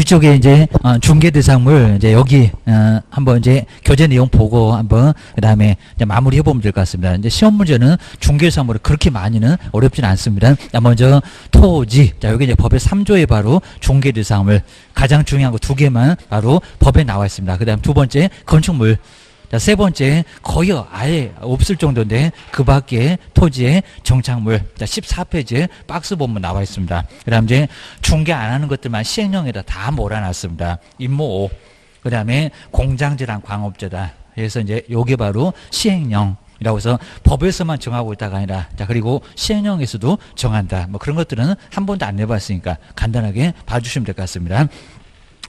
이쪽에 이제 중개 대상물 이제 여기 한번 이제 교재 내용 보고 한번 그다음에 이제 마무리해 보면 될 것 같습니다. 이제 시험 문제는 중개 대상물이 그렇게 많이는 어렵진 않습니다. 자, 먼저 토지. 자, 여기 이제 법의 3조에 바로 중개 대상물 가장 중요한 거 두 개만 바로 법에 나와 있습니다. 그다음 두 번째 건축물. 자, 세 번째 거의 아예 없을 정도인데 그 밖에 토지의 정착물. 자, 14페이지에 박스 보면 나와 있습니다. 그 다음 이제 중개 안 하는 것들만 시행령에다 다 몰아놨습니다. 임모 5. 그 다음에 공장재랑 광업재다. 그래서 이제 요게 바로 시행령. 이라고 해서 법에서만 정하고 있다가 아니라 자 그리고 시행령에서도 정한다. 뭐 그런 것들은 한 번도 안 내봤으니까 간단하게 봐주시면 될 것 같습니다.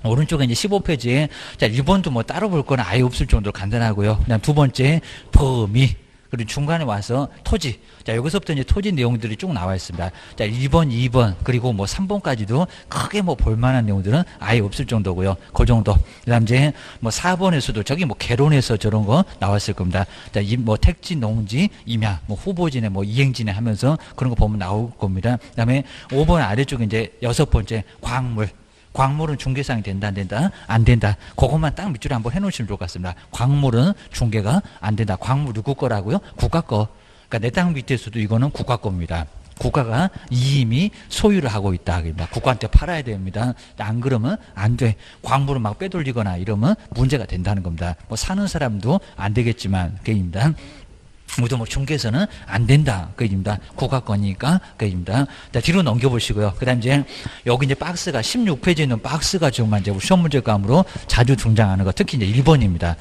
오른쪽에 이제 15페이지에 자 1번도 뭐 따로 볼 건 아예 없을 정도로 간단하고요. 그다음 두 번째 범위 그리고 중간에 와서 토지. 자 여기서부터 이제 토지 내용들이 쭉 나와 있습니다. 자 1번, 2번 그리고 뭐 3번까지도 크게 뭐 볼만한 내용들은 아예 없을 정도고요. 그 정도. 그다음 이제 뭐 4번에서도 저기 뭐 개론에서 저런 거 나왔을 겁니다. 자 뭐 택지, 농지, 임야, 뭐 후보지네, 뭐 이행지네 하면서 그런 거 보면 나올 겁니다. 그다음에 5번 아래쪽에 이제 6번째 광물. 광물은 중개상이 된다 안 된다? 안 된다. 그것만 딱 밑줄에 한번 해놓으시면 좋을 것 같습니다. 광물은 중개가 안 된다. 광물 누구 거라고요? 국가 거. 그러니까 내 땅 밑에서도 이거는 국가 겁니다. 국가가 이미 소유를 하고 있다. 국가한테 팔아야 됩니다. 안 그러면 안 돼. 광물을 막 빼돌리거나 이러면 문제가 된다는 겁니다. 뭐 사는 사람도 안 되겠지만 그입니다. 모두 뭐 중개에서는 안 된다. 그 얘기입니다. 국가권이니까 그 얘기입니다. 자, 뒤로 넘겨보시고요. 그 다음 이제 여기 이제 박스가 16페이지에 있는 박스가 정말 이제 시험 문제감으로 자주 등장하는 거. 특히 이제 1번입니다.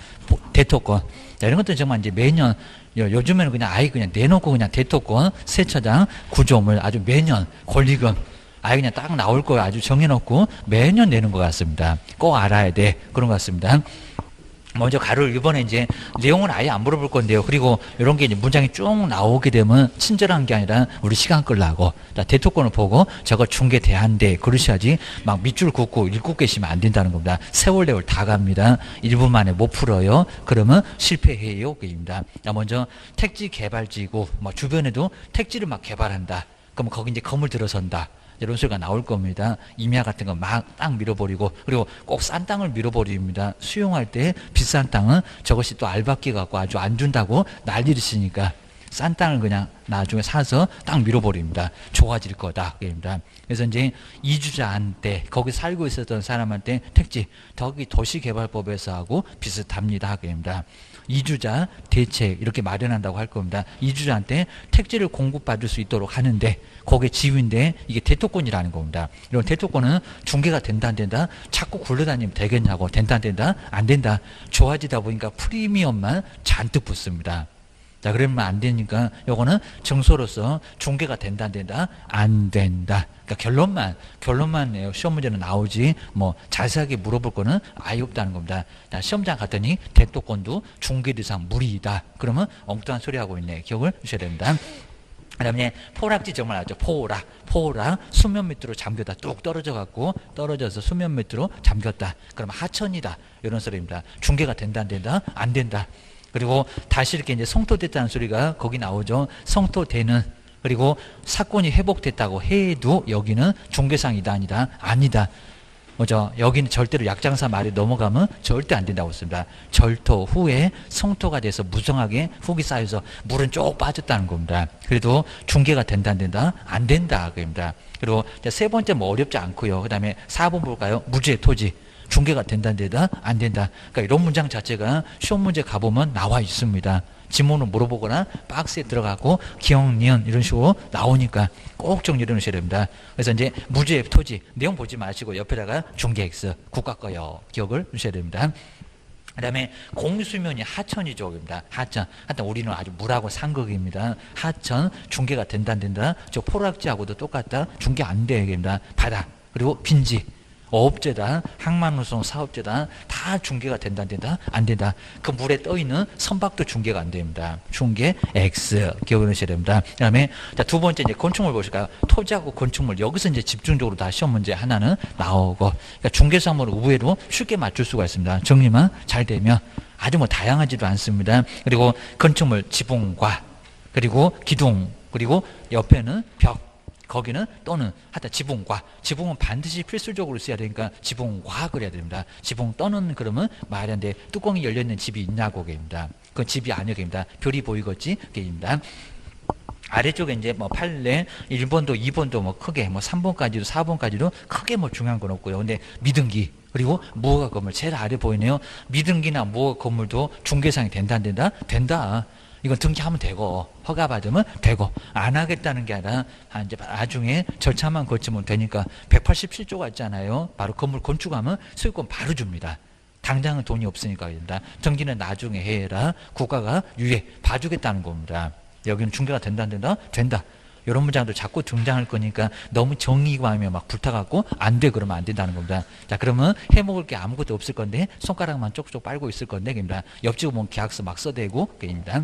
대토권. 자, 이런 것들은 정말 이제 매년 요즘에는 그냥 아예 그냥 내놓고 그냥 대토권, 세차장, 구조물 아주 매년 권리금 아예 그냥 딱 나올 거예요. 아주 정해놓고 매년 내는 것 같습니다. 꼭 알아야 돼. 그런 것 같습니다. 먼저 가로 1번에 이제 내용은 아예 안 물어볼 건데요. 그리고 이런 게 이제 문장이 쭉 나오게 되면 친절한 게 아니라 우리 시간 끌라고. 자, 대토권을 보고 저거 중개 대한대 그러셔야지 막 밑줄 긋고 읽고 계시면 안 된다는 겁니다. 세월 다 갑니다. 1분 만에 못 풀어요. 그러면 실패해요. 그입니다. 자, 먼저 택지 개발지고 뭐 주변에도 택지를 막 개발한다. 그러면 거기 이제 건물 들어선다. 이런 소리가 나올 겁니다. 임야 같은 거 막 땅 밀어버리고 그리고 꼭 싼 땅을 밀어버립니다. 수용할 때 비싼 땅은 저것이 또 알박기 갖고 아주 안 준다고 난리를 치니까 싼 땅을 그냥 나중에 사서 땅 밀어버립니다. 좋아질 거다. 그래서 이제 이주자한테 거기 살고 있었던 사람한테 택지 저기 도시개발법에서 하고 비슷합니다. 이주자 대책 이렇게 마련한다고 할 겁니다. 이주자한테 택지를 공급받을 수 있도록 하는데 거기에 지위인데 이게 대토권이라는 겁니다. 이런 대토권은 중개가 된다 안 된다? 자꾸 굴러다니면 되겠냐고. 된다 안 된다? 안 된다. 좋아지다 보니까 프리미엄만 잔뜩 붙습니다. 자, 그러면 안 되니까 요거는 정서로서 중개가 된다 안 된다? 안 된다. 그러니까 결론만 시험 문제는 나오지 뭐 자세하게 물어볼 거는 아예 없다는 겁니다. 자, 시험장 갔더니 대토권도 중개 대상 무리이다. 그러면 엉뚱한 소리 하고 있네. 기억을 주셔야 됩니다. 그 다음에 포락지 정말 알죠? 포락 수면 밑으로 잠겼다. 뚝 떨어져서 수면 밑으로 잠겼다. 그러면 하천이다. 이런 소리입니다. 중개가 된다 안 된다? 안 된다. 그리고 다시 이렇게 이제 성토됐다는 소리가 거기 나오죠. 성토되는 그리고 사건이 회복됐다고 해도 여기는 중개상이다 아니다? 아니다. 뭐죠? 여기는 절대로 약장사 말이 넘어가면 절대 안 된다고 했습니다. 절토 후에 성토가 돼서 무성하게 훅이 쌓여서 물은 쭉 빠졌다는 겁니다. 그래도 중개가 된다 안 된다? 안 된다. 그입니다. 그리고 세 번째 뭐 어렵지 않고요. 그 다음에 4번 볼까요? 무주의 토지. 중개가 된다 안 된다? 안 된다. 그러니까 이런 문장 자체가 시험 문제 가보면 나와 있습니다. 지문을 물어보거나 박스에 들어가고 기억, 니은 이런 식으로 나오니까 꼭 정리해 놓으셔야 됩니다. 그래서 이제 무주의 토지 내용 보지 마시고 옆에다가 중개 X 국가 거요. 기억을 주셔야 됩니다. 그 다음에 공수면이 하천이죠. 하천. 하여튼 우리는 아주 물하고 상극입니다. 하천 중개가 된다 안 된다? 저 포락지하고도 똑같다. 중개 안 돼. 바다. 그리고 빈지. 어업재단, 항만운송 사업재단 다 중개가 된다 안 된다? 안 된다. 그 물에 떠있는 선박도 중개가 안 됩니다. 중개 X 기억해 놓으셔야 됩니다. 그 다음에 두 번째 이제 건축물 보실까요? 토지하고 건축물 여기서 이제 집중적으로 다 시험 문제 하나는 나오고 그러니까 중개사물을 의외로 쉽게 맞출 수가 있습니다. 정리만 잘 되면 아주 뭐 다양하지도 않습니다. 그리고 건축물 지붕과 그리고 기둥 그리고 옆에는 벽 거기는 또는 하여튼 지붕과 지붕은 반드시 필수적으로 써야 되니까 지붕과 그래야 됩니다. 지붕 또는 그러면 말이 안 돼. 뚜껑이 열려있는 집이 있냐고 그입니다. 그건 집이 아니고 입니다. 별이 보이겠지 그입니다. 아래쪽에 이제 뭐 판례 1번도 2번도 뭐 크게 뭐 3번까지도 4번까지도 크게 뭐 중요한 건 없고요. 근데 미등기 그리고 무허가 건물 제일 아래 보이네요. 미등기나 무허가 건물도 중개상이 된다 안 된다? 된다. 이건 등기하면 되고 허가 받으면 되고 안 하겠다는 게 아니라 이제 나중에 절차만 거치면 되니까 187조가 있잖아요. 바로 건물 건축하면 소유권 바로 줍니다. 당장은 돈이 없으니까 됩니다. 등기는 나중에 해라. 국가가 유예 봐주겠다는 겁니다. 여기는 중개가 된다 안 된다? 된다. 이런 문장도 자꾸 등장할 거니까 너무 정의구하며 막 불타갖고 안 돼 그러면 안 된다는 겁니다. 자 그러면 해먹을 게 아무것도 없을 건데 손가락만 쪽쪽 빨고 있을 건데 입니다. 옆집은 뭐 계약서 막 써대고 입니다.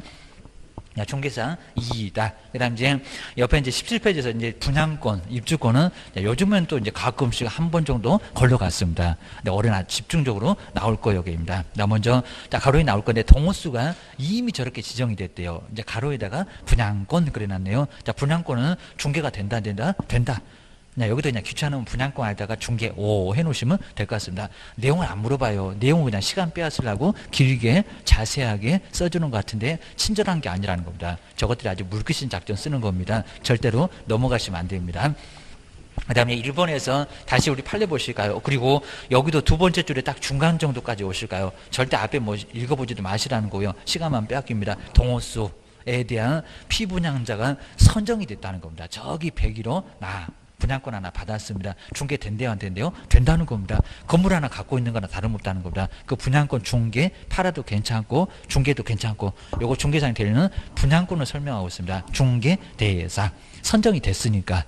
중개상 2다. 그 다음 이제 옆에 이제 17페이지에서 이제 분양권, 입주권은 요즘은 또 이제 가끔씩 한 번 정도 걸려갔습니다. 근데 올해는 집중적으로 나올 거예요, 여기입니다. 먼저, 가로에 나올 건데 동호수가 이미 저렇게 지정이 됐대요. 이제 가로에다가 분양권 그래놨네요. 분양권은 중개가 된다, 안 된다? 된다. 여기도 그냥 귀찮으면 분양권에다가 중개 5 해놓으시면 될 것 같습니다. 내용을 안 물어봐요. 내용을 그냥 시간 빼앗으려고 길게 자세하게 써주는 것 같은데 친절한 게 아니라는 겁니다. 저것들이 아주 물귀신 작전 쓰는 겁니다. 절대로 넘어가시면 안 됩니다. 그 다음에 1번에서 다시 우리 판례 보실까요? 그리고 여기도 두 번째 줄에 딱 중간 정도까지 오실까요? 절대 앞에 뭐 읽어보지도 마시라는 거고요. 시간만 빼앗깁니다. 동호수에 대한 피분양자가 선정이 됐다는 겁니다. 저기 101호 분양권 하나 받았습니다. 중개 된대요 안 된대요? 된다는 겁니다. 건물 하나 갖고 있는 거나 다름없다는 겁니다. 그 분양권 중개 팔아도 괜찮고 중개도 괜찮고 요거 중개상이 되려는 분양권을 설명하고 있습니다. 중개 대상 선정이 됐으니까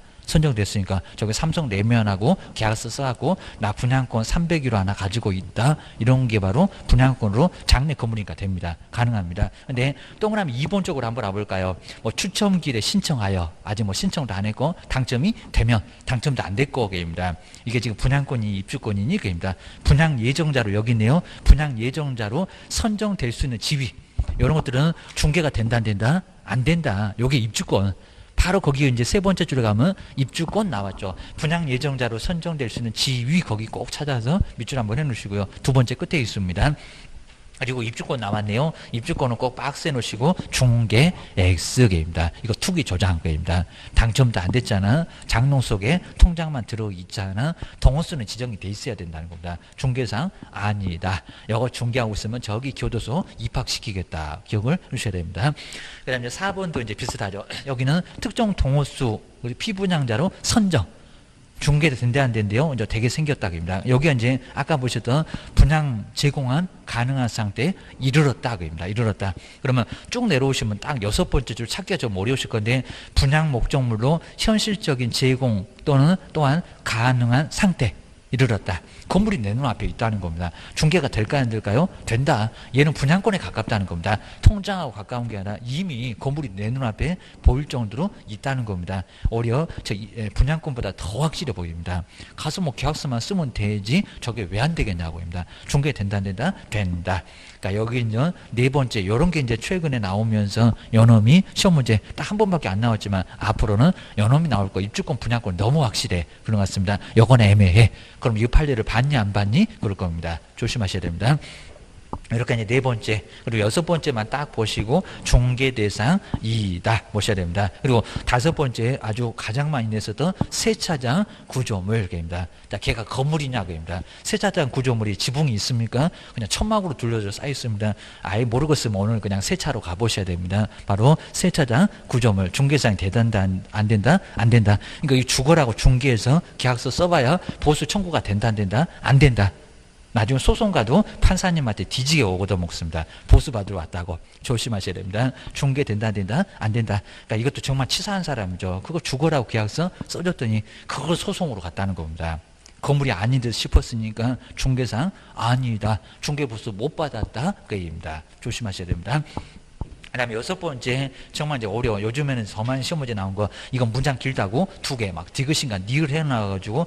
저기 삼성 내면하고 계약서 써갖고 나 분양권 301호 하나 가지고 있다. 이런 게 바로 분양권으로 장래 건물이니까 됩니다. 가능합니다. 근데 동그라미 2번 쪽으로 한번 와볼까요? 뭐 추첨기일에 신청하여 아직 뭐 신청도 안 했고 당첨이 되면 당첨도 안 됐고 게입니다. 이게 지금 분양권이 입주권이니 게입니다. 분양 예정자로 여기 있네요. 분양 예정자로 선정될 수 있는 지위 이런 것들은 중개가 된다 안 된다? 안 된다. 요게 입주권. 바로 거기 이제 세 번째 줄에 가면 입주권 나왔죠. 분양 예정자로 선정될 수 있는 지위 거기 꼭 찾아서 밑줄 한번 해놓으시고요. 두 번째 끝에 있습니다. 그리고 입주권 나왔네요. 입주권은 꼭 박스에 놓으시고 중개 X개입니다. 이거 투기 조장개입니다. 당첨도 안 됐잖아. 장롱 속에 통장만 들어있잖아. 동호수는 지정이 돼 있어야 된다는 겁니다. 중개상 아니다. 이거 중개하고 있으면 저기 교도소 입학시키겠다. 기억을 해주셔야 됩니다. 그 다음에 4번도 이제 비슷하죠. 여기는 특정 동호수 우리 피분양자로 선정. 중개도 된대 안 된대요. 이제 되게 생겼다입니다. 여기가 이제 아까 보셨던 분양 제공한 가능한 상태에 이르렀다입니다. 이르렀다. 그러면 쭉 내려오시면 딱 6번째 줄 찾기가 좀 어려우실 건데 분양 목적물로 현실적인 제공 또한 가능한 상태 이르렀다. 건물이 내 눈앞에 있다는 겁니다. 중개가 될까요 안 될까요? 된다. 얘는 분양권에 가깝다는 겁니다. 통장하고 가까운 게 아니라 이미 건물이 내 눈앞에 보일 정도로 있다는 겁니다. 오히려 분양권보다 더 확실해 보입니다. 가서 뭐 계약서만 쓰면 되지 저게 왜 안 되겠냐고입니다. 중개 된다 안 된다? 된다. 그러니까 여기 이제 네 번째 이런 게 이제 최근에 나오면서 연엄이 시험 문제 딱 한 번밖에 안 나왔지만 앞으로는 연엄이 나올 거 입주권 분양권 너무 확실해 그런 것 같습니다. 요건 애매해. 그럼 이 판례를 받니 안 받니? 그럴 겁니다. 조심하셔야 됩니다. 이렇게 이제 네 번째 그리고 6번째만 딱 보시고 중개 대상 2다 보셔야 됩니다. 그리고 5번째 아주 가장 많이 냈었던 세차장 구조물 입니다. 자, 걔가 건물이냐 입니다. 세차장 구조물이 지붕이 있습니까? 그냥 천막으로 둘러져 쌓여 있습니다. 아예 모르겠으면 오늘 그냥 세차로 가보셔야 됩니다. 바로 세차장 구조물 중개상이 된다 안 된다? 안 된다. 그러니까 이 주거라고 중개해서 계약서 써봐야 보수 청구가 된다 안 된다? 안 된다. 나중에 소송 가도 판사님한테 뒤지게 오거도 먹습니다. 보수 받으러 왔다고 조심하셔야 됩니다. 중개 된다 안 된다? 안 된다. 그러니까 이것도 정말 치사한 사람이죠. 그거 주거라고 계약서 써줬더니 그걸 소송으로 갔다는 겁니다. 건물이 아닌 듯 싶었으니까 중개상 아니다. 중개 보수 못 받았다. 그 얘기입니다. 조심하셔야 됩니다. 그 다음에 6번째 정말 이제 어려워. 요즘에는 저만 시험 문제 나온 거 이건 문장 길다고 2개 막 디귿인가 니을 해놔가지고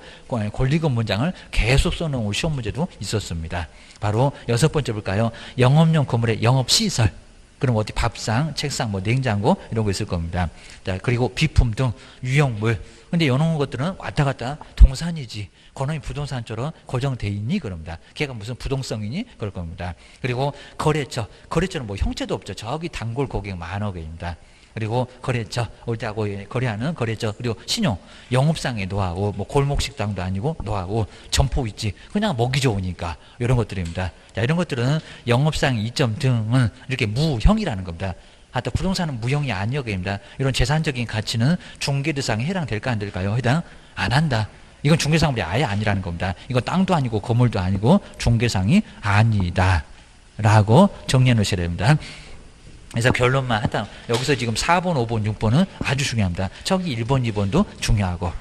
권리금 문장을 계속 써놓은 시험 문제도 있었습니다. 바로 6번째 볼까요? 영업용 건물의 영업시설. 그럼 어디 밥상, 책상, 뭐 냉장고 이런 거 있을 겁니다. 자, 그리고 비품 등 유형물. 근데 이런 것들은 왔다 갔다 동산이지. 그놈이 부동산처럼 고정돼 있니? 그럽니다. 걔가 무슨 부동성이니? 그럴 겁니다. 그리고 거래처. 거래처는 뭐 형체도 없죠. 저기 단골 고객 만억 개입니다. 그리고 거래처, 올 때하고 거래하는 거래처, 그리고 신용, 영업상의 노하우, 뭐 골목식당도 아니고 노하우, 점포 있지. 그냥 먹기 좋으니까 이런 것들입니다. 자, 이런 것들은 영업상 이점 등은 이렇게 무형이라는 겁니다. 하여튼 부동산은 무형이 아니어입니다. 이런 재산적인 가치는 중개대상에 해당될까 안 될까요? 해당 안 한다. 이건 중개상물이 아예 아니라는 겁니다. 이건 땅도 아니고 건물도 아니고 중개상이 아니다. 라고 정리해 놓으셔야 됩니다. 그래서 결론만 하다. 여기서 지금 4번, 5번, 6번은 아주 중요합니다. 저기 1번, 2번도 중요하고.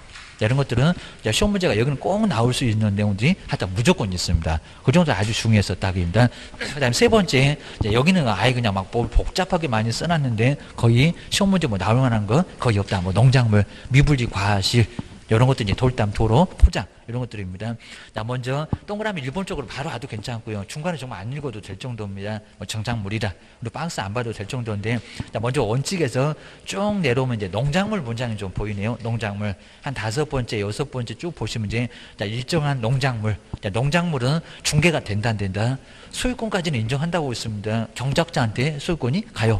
이런 것들은 시험 문제가 여기는 꼭 나올 수 있는 내용들이 하여튼 무조건 있습니다. 그 정도 아주 중요했었다기입니다. 그 다음에 세 번째, 여기는 아예 그냥 막 복잡하게 많이 써놨는데 거의 시험 문제 뭐 나올 만한 거 거의 없다. 뭐 농작물, 미불지 과실, 이런 것들 이제 돌담, 도로, 포장 이런 것들입니다. 자, 먼저 동그라미 1번 쪽으로 바로 와도 괜찮고요. 중간에 정말 안 읽어도 될 정도입니다. 뭐 정작물이다. 그리고 박스 안 봐도 될 정도인데, 자, 먼저 원칙에서 쭉 내려오면 이제 농작물 문장이 좀 보이네요. 농작물 한 5번째, 6번째 쭉 보시면 이제 자, 일정한 농작물. 자, 농작물은 중개가 된다 안 된다. 소유권까지는 인정한다고 있습니다. 경작자한테 소유권이 가요.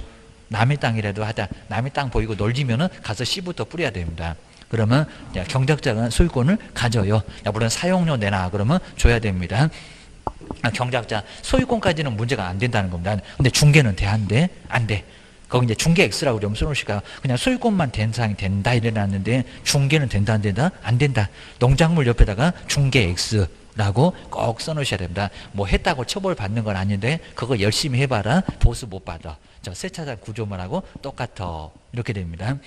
남의 땅이라도 하다. 남의 땅 보이고 놀리면은 가서 씨부터 뿌려야 됩니다. 그러면 경작자가 소유권을 가져요. 물론 사용료 내놔 그러면 줘야 됩니다. 경작자 소유권까지는 문제가 안 된다는 겁니다. 근데 중개는 돼? 안 돼? 안 돼. 거기 이제 중개 X라고 그러면 손호씨가 그냥 소유권만 된 사항이 된다 이래놨는데 중개는 된다 안 된다? 안 된다. 농작물 옆에다가 중개 X 라고 꼭 써놓으셔야 됩니다. 뭐 했다고 처벌받는 건 아닌데 그거 열심히 해봐라 보수 못 받아. 저 세차장 구조물하고 똑같아. 이렇게 됩니다.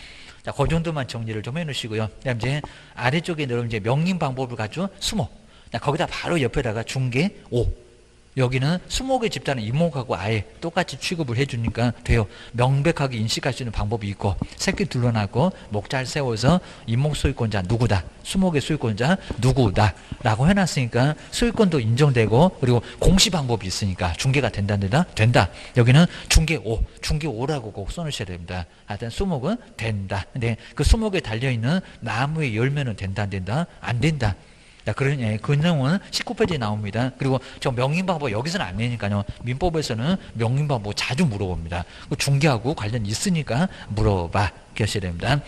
자, 그 정도만 정리를 좀 해놓으시고요. 그다음 이제 아래쪽에 내려오면 이제 명령 방법을 가지고 수목. 자, 거기다 바로 옆에다가 중개 5. 여기는 수목의 집단은 이목하고 아예 똑같이 취급을 해주니까 돼요. 명백하게 인식할 수 있는 방법이 있고 새끼 둘러놨고 목 잘 세워서 이목 소유권자 누구다. 수목의 소유권자 누구다. 라고 해놨으니까 소유권도 인정되고 그리고 공시 방법이 있으니까 중개가 된다 안 된다? 된다. 여기는 중개 5. 중개 5라고 꼭 써놓으셔야 됩니다. 하여튼 수목은 된다. 근데 그 수목에 달려있는 나무의 열매는 된다 안 된다? 안 된다. 자, 그 내용은 19페이지에 나옵니다. 그리고 저 명인방법 여기서는 안 내니까요. 민법에서는 명인방법 자주 물어봅니다. 중개하고 관련 있으니까 물어봐. 그러셔야 됩니다.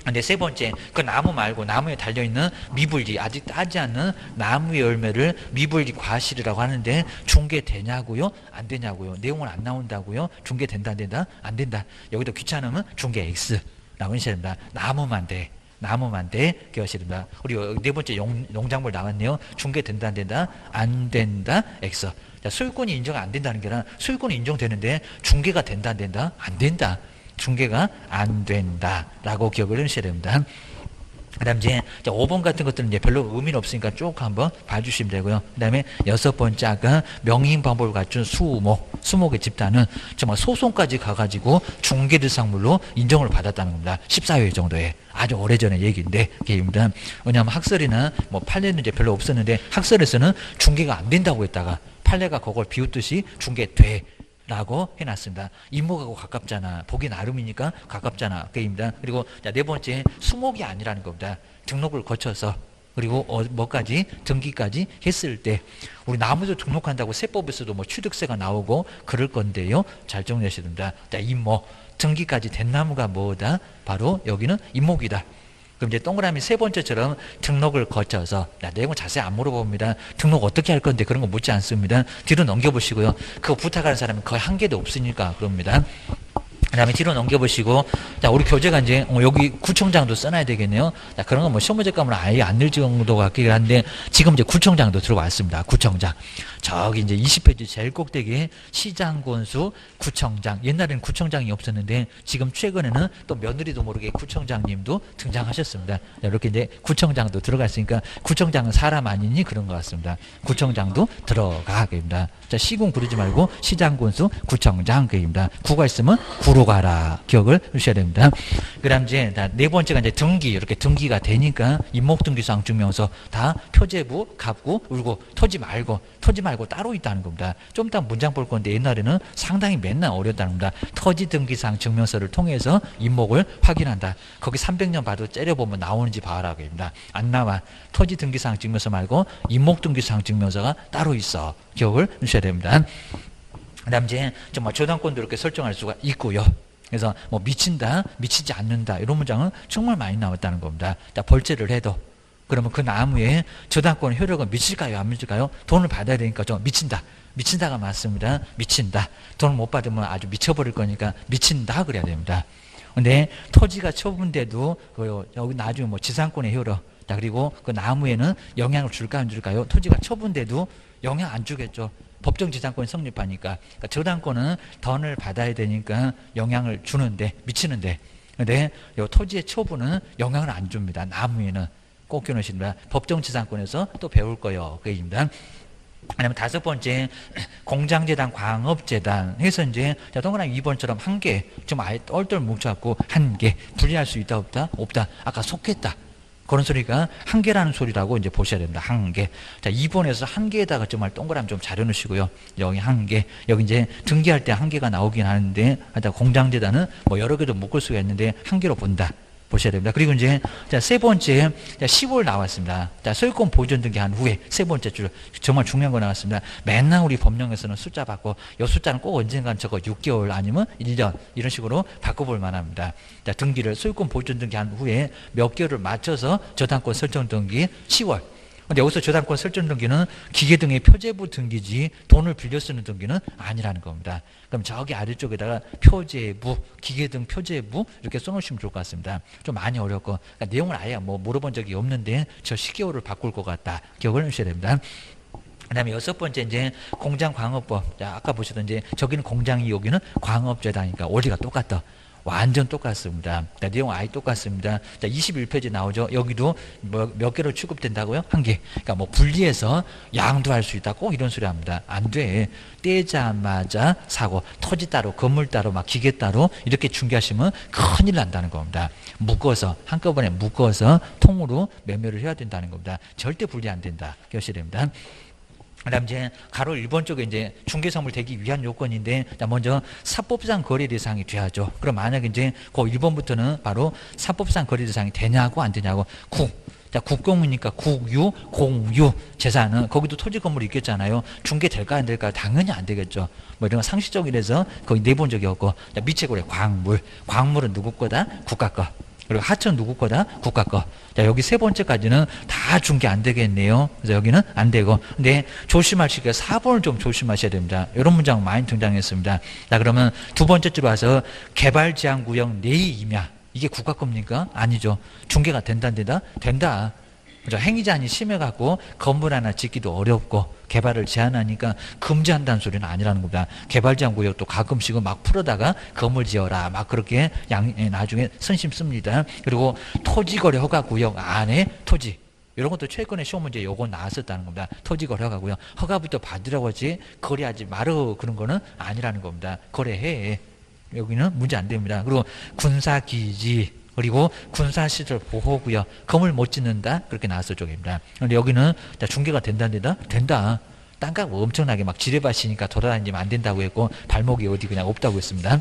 근데 세 번째, 그 나무 말고 나무에 달려있는 미불지, 아직 따지 않는 나무의 열매를 미불지 과실이라고 하는데 중개되냐고요? 안 되냐고요? 내용은 안 나온다고요? 중개된다 안 된다? 안 된다. 여기도 귀찮으면 중개 X라고 하셔야 됩니다. 나무만 돼. 나무만 돼. 기억하시됩니다. 그리고 네 번째 농작물 나왔네요. 중개된다 안 된다? 안 된다. X. 자, 소유권이 인정 안 된다는 게 아니라 소유권이 인정되는데 중개가 된다 안 된다? 안 된다. 중개가 안 된다. 라고 기억을 하셔야 됩니다. 그 다음 이제 5번 같은 것들은 이제 별로 의미는 없으니까 쭉 한번 봐주시면 되고요. 그 다음에 6번째 아까 명인 방법을 갖춘 수목의 집단은 정말 소송까지 가가지고 중개대상물로 인정을 받았다는 겁니다. 14회 정도에. 아주 오래전의 얘기인데, 게임입니다. 왜냐하면 학설이나 뭐 판례는 이제 별로 없었는데 학설에서는 중개가 안 된다고 했다가 판례가 그걸 비웃듯이 중개돼. 라고 해놨습니다. 임목하고 가깝잖아. 보기 나름이니까 가깝잖아. 그입니다. 그리고 자, 네 번째 수목이 아니라는 겁니다. 등록을 거쳐서 그리고 뭐까지 등기까지 했을 때 우리 나무도 등록한다고 세법에서도 뭐 취득세가 나오고 그럴 건데요. 잘 정리하셔야 됩니다. 자, 임목 등기까지 된 나무가 뭐다? 바로 여기는 임목이다. 그럼 이제 동그라미 세 번째처럼 등록을 거쳐서 내용은 자세히 안 물어봅니다. 등록 어떻게 할 건데 그런 거 묻지 않습니다. 뒤로 넘겨보시고요. 그거 부탁하는 사람은 거의 한 개도 없으니까 그럽니다. 그 다음에 뒤로 넘겨보시고, 자, 우리 교재가 이제, 여기 구청장도 써놔야 되겠네요. 자, 그런 건 뭐 시험문제 감으로 아예 안 늘 정도 같긴 한데, 지금 이제 구청장도 들어왔습니다. 구청장. 저기 이제 20페이지 제일 꼭대기에 시장군수 구청장. 옛날에는 구청장이 없었는데, 지금 최근에는 또 며느리도 모르게 구청장님도 등장하셨습니다. 자, 이렇게 이제 구청장도 들어갔으니까, 구청장은 사람 아니니 그런 것 같습니다. 구청장도 들어가게 됩니다. 자, 시군 구르지 말고 시장군수 구청장 그입니다. 구가 있으면 구로 도로 가라. 기억을 하셔야 됩니다. 그 다음 이제 네 번째가 이제 등기, 이렇게 등기가 되니까 임목등기상 증명서 다 표제부, 갑구, 그리고 토지 말고 따로 있다는 겁니다. 좀 이따 문장 볼 건데 옛날에는 상당히 맨날 어렵다는 겁니다. 토지 등기상 증명서를 통해서 임목을 확인한다. 거기 300년 봐도 째려보면 나오는지 봐라. 그럽니다. 안 나와. 토지 등기상 증명서 말고 임목등기상 증명서가 따로 있어. 기억을 하셔야 됩니다. 그 다음 이제 정말 저당권도 이렇게 설정할 수가 있고요. 그래서 뭐 미친다, 미치지 않는다 이런 문장은 정말 많이 나왔다는 겁니다. 자, 벌채를 해도 그러면 그 나무에 저당권 효력은 미칠까요, 안 미칠까요? 돈을 받아야 되니까 좀 미친다. 미친다가 맞습니다. 미친다. 돈을 못 받으면 아주 미쳐버릴 거니까 미친다 그래야 됩니다. 근데 토지가 처분돼도 여기 나중에 뭐 지상권의 효력, 자 그리고 그 나무에는 영향을 줄까 안 줄까요? 토지가 처분돼도 영향 안 주겠죠. 법정 지상권이 성립하니까. 그러니까 저당권은 돈을 받아야 되니까 영향을 주는데 미치는데, 근데 이 토지의 처분은 영향을 안 줍니다. 나무에는 꼭 기억하십니다. 법정 지상권에서 또 배울 거예요. 그 얘기입니다. 그다음에 다섯 번째 공장재단, 광업재단 해서 이제 자 동그라미 2번처럼 한 개, 좀 아예 똘똘 뭉쳐갖고 한 개 분리할 수 있다 없다? 없다. 아까 속했다. 그런 소리가 한 개라는 소리라고 이제 보셔야 됩니다. 한 개. 자, 2번에서 한 개에다가 정말 동그라미 좀 잘 해놓으시고요. 여기 한 개. 여기 이제 등기할 때 한 개가 나오긴 하는데, 하여튼 공장재단은 뭐 여러 개도 묶을 수가 있는데, 한 개로 본다. 보셔야 됩니다. 그리고 이제, 자, 세 번째, 자, 10월 나왔습니다. 자, 소유권 보존 등기한 후에 세 번째 줄, 정말 중요한 거 나왔습니다. 맨날 우리 법령에서는 숫자 바꿔, 이 숫자는 꼭 언젠간 저거 6개월 아니면 1년, 이런 식으로 바꿔볼 만합니다. 자, 등기를, 소유권 보존 등기한 후에 몇 개월을 맞춰서 저당권 설정 등기 10월. 근데 여기서 저당권 설정 등기는 기계 등의 표제부 등기지 돈을 빌려 쓰는 등기는 아니라는 겁니다. 그럼 저기 아래쪽에다가 표제부, 기계 등 표제부 이렇게 써놓으시면 좋을 것 같습니다. 좀 많이 어렵고 그러니까 내용을 아예 뭐 물어본 적이 없는데 저 10개월을 바꿀 것 같다. 기억을 해주셔야 됩니다. 그 다음에 여섯 번째 이제 공장광업법. 자, 아까 보시던 이제 저기는 공장이 여기는 광업재단이니까 원리가 똑같다. 완전 똑같습니다. 자, 내용 아예 똑같습니다. 자, 21페이지 나오죠. 여기도 몇 개로 취급된다고요? 한 개. 그러니까 뭐 분리해서 양도할 수 있다. 꼭 이런 소리 합니다. 안 돼. 떼자마자 사고, 토지 따로, 건물 따로, 막 기계 따로 이렇게 중개하시면 큰일 난다는 겁니다. 묶어서, 한꺼번에 묶어서 통으로 매매를 해야 된다는 겁니다. 절대 분리 안 된다. 기억하셔야 됩니다. 그 다음 이제 가로 1번 쪽에 이제 중개선물 되기 위한 요건인데, 먼저 사법상 거래 대상이 돼야죠. 그럼 만약에 이제 그 1번부터는 바로 사법상 거래 대상이 되냐고 안 되냐고. 자, 국공이니까 국유, 공유 재산은 거기도 토지 건물이 있겠잖아요. 중개 될까 안 될까? 당연히 안 되겠죠. 뭐 이런 거 상식적이라서 거의 내본 적이 없고. 자, 밑에 고래 광물은 누구 거다? 국가 거. 그리고 하천 누구 거다? 국가 거. 자, 여기 세 번째까지는 다 중개 안 되겠네요. 그래서 여기는 안 되고. 근데 조심하실 게 4번을 좀 조심하셔야 됩니다. 이런 문장 많이 등장했습니다. 자, 그러면 두 번째 줄 와서 개발 제한 구역 내의 임야. 이게 국가 겁니까? 아니죠. 중개가 된다, 안 된다? 된다. 그죠? 행위 제한이 심해갖고 건물 하나 짓기도 어렵고 개발을 제한하니까 금지한다는 소리는 아니라는 겁니다. 개발 제한 구역도 가끔씩은 막 풀어다가 건물 지어라 막 그렇게 나중에 선심 씁니다. 그리고 토지거래 허가 구역 안에 토지 이런 것도 최근에 시험 문제 요거 나왔었다는 겁니다. 토지거래 허가 구역 허가부터 받으라고 하지 거래하지 말어 그런 거는 아니라는 겁니다. 거래해. 여기는 문제 안 됩니다. 그리고 군사기지 그리고 군사시설 보호구역, 건물 못 짓는다? 그렇게 나왔을 쪽입니다. 그런데 여기는 중개가 된다, 안 된다? 된다. 땅값 엄청나게 막 지뢰밭이니까 돌아다니면 안 된다고 했고, 발목이 어디 그냥 없다고 했습니다.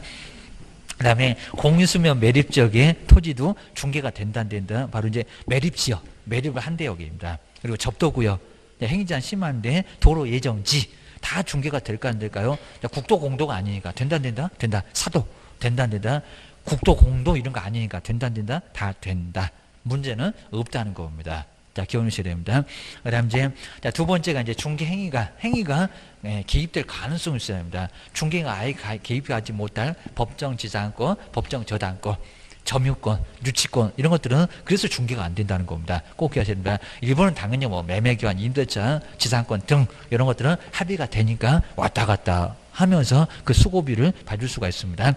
그 다음에 공유수면 매립 지역의 토지도 중개가 된다, 안 된다? 바로 이제 매립 지역, 매립을 한대 여기입니다. 그리고 접도구역, 행위 제한 심한데 도로 예정지, 다 중개가 될까, 안 될까요? 국도 공도가 아니니까 된다, 안 된다? 된다. 사도, 된다, 안 된다? 국도 공도 이런 거 아니니까 된다 안 된다? 다 된다. 문제는 없다는 겁니다. 자, 기억하셔야 됩니다. 그다음 이제 두 번째가 이제 중개 행위가 개입될 가능성이 있어야 합니다. 중개가 아예 개입하지 못할 법정 지상권, 법정 저당권, 점유권, 유치권 이런 것들은 그래서 중개가 안 된다는 겁니다. 꼭 기억하셔야 됩니다. 일본은 당연히 뭐 매매교환, 임대차, 지상권 등 이런 것들은 합의가 되니까 왔다 갔다 하면서 그 수고비를 받을 수가 있습니다.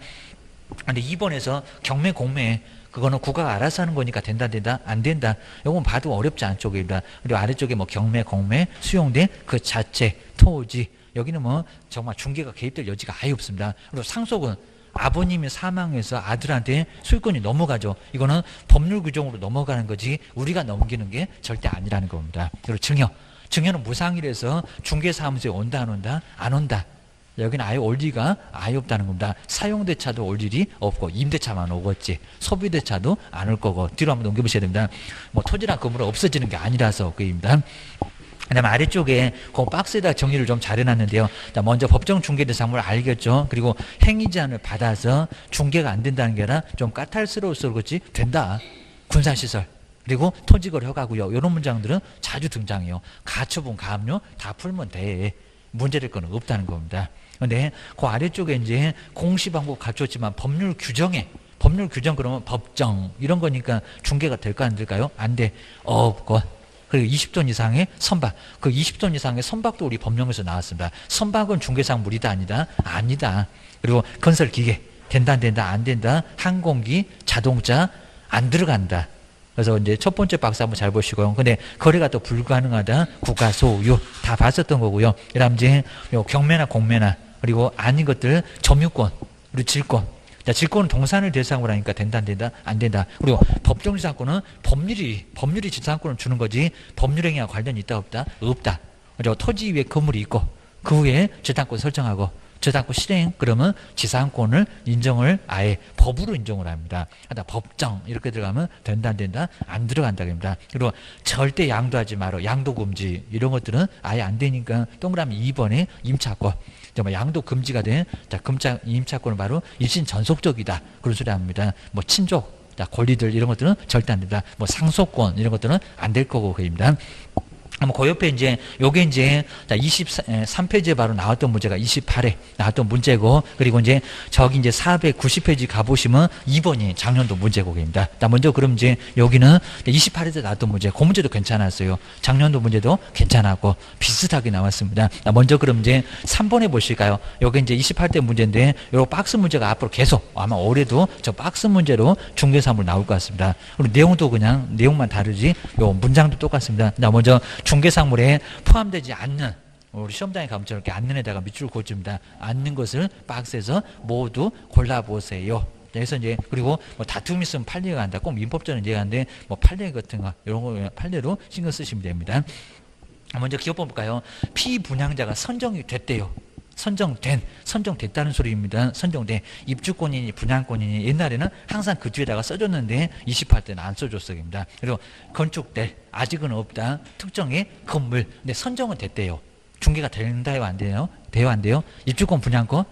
근데 2번에서 경매, 공매, 그거는 국가가 알아서 하는 거니까 된다, 안 된다. 이건 봐도 어렵지 않은 쪽입니다. 그리고 아래쪽에 뭐 경매, 공매, 수용된 그 자체, 토지. 여기는 뭐 정말 중개가 개입될 여지가 아예 없습니다. 그리고 상속은 아버님이 사망해서 아들한테 소유권이 넘어가죠. 이거는 법률 규정으로 넘어가는 거지 우리가 넘기는 게 절대 아니라는 겁니다. 그리고 증여는 무상이라서 중개사무소에 온다 안 온다? 안 온다. 여기는 아예 올 리가 아예 없다는 겁니다. 사용대차도 올 일이 없고 임대차만 오겠지. 소비대차도 안 올 거고. 뒤로 한번 넘겨보셔야 됩니다. 뭐 토지나 건물은 없어지는 게 아니라서 그입니다. 그 다음에 아래쪽에 그 박스에다 정리를 좀 잘 해놨는데요. 자, 먼저 법정 중개대상물 알겠죠? 그리고 행위제한을 받아서 중개가 안 된다는 게 아니라 좀 까탈스러워서 그렇지 된다. 군사시설. 그리고 토지거래 허가고요. 이런 문장들은 자주 등장해요. 가처분, 가압류 다 풀면 돼. 문제될 건 없다는 겁니다. 근데 그 아래쪽에 이제 공시방법 갖췄지만 법률 규정 그러면 법정 이런 거니까 중개가 될까 안 될까요? 안 돼. 없고. 그리고 20톤 이상의 선박. 그 20톤 이상의 선박도 우리 법령에서 나왔습니다. 선박은 중개상물이다 아니다? 아니다. 그리고 건설기계. 된다 안 된다? 안 된다. 항공기, 자동차 안 들어간다. 그래서 이제 첫 번째 박스 한번 잘 보시고요. 근데 거래가 또 불가능하다. 국가 소유 다 봤었던 거고요. 그다음 이제 경매나 공매나 그리고 아닌 것들 점유권 그리고 질권. 자, 질권은 동산을 대상으로 하니까 된다 안 된다? 안 된다. 그리고 법정지상권은 법률이 지상권을 주는 거지 법률행위와 관련이 있다 없다? 없다. 그리고 토지 위에 건물이 있고 그 후에 지상권 설정하고 저당권 실행 그러면 지상권을 인정을 아예 법으로 인정을 합니다. 하다 법정 이렇게 들어가면 된다 안 된다? 안 들어간다 그럽니다. 그리고 절대 양도하지 마라. 양도 금지 이런 것들은 아예 안 되니까 동그라미 2번에 임차권. 정말 양도 금지가 된 임차권은 바로 일신 전속적이다. 그런 소리 합니다. 뭐 친족 권리들 이런 것들은 절대 안 된다. 뭐 상속권 이런 것들은 안 될 거고 그입니다. 그 옆에 이제 요게 이제 23페이지에 바로 나왔던 문제가 28회 나왔던 문제고 그리고 이제 저기 이제 490페이지 가보시면 2번이 작년도 문제곡입니다. 먼저 그럼 이제 여기는 28회에 나왔던 문제 그 문제도 괜찮았어요. 작년도 문제도 괜찮았고 비슷하게 나왔습니다. 먼저 그럼 이제 3번에 보실까요? 요게 이제 28대 문제인데 요 박스 문제가 앞으로 계속 아마 올해도 저 박스 문제로 중개사물 나올 것 같습니다. 그리고 내용도 그냥 내용만 다르지 요 문장도 똑같습니다. 먼저 중개상물에 포함되지 않는 우리 시험장에 가면 저렇게 않는 에다가 밑줄 그어줍니다. 않는 것을 박스에서 모두 골라보세요. 그래서 이제 그리고 뭐 다툼이 있으면 판례가 한다. 꼭 민법전은 이해하는데 뭐 판례 같은 거 이런 거 판례로 신경 쓰시면 됩니다. 먼저 기업법 볼까요? 피분양자가 선정이 됐대요. 선정됐다는 소리입니다. 선정돼. 입주권이니 분양권이니 옛날에는 항상 그 뒤에다가 써줬는데 28대는 안 써줬어입니다. 그리고 건축될 아직은 없다. 특정의 건물. 근데 선정은 됐대요. 중개가 된다요 안 돼요? 돼요 안 돼요? 입주권 분양권?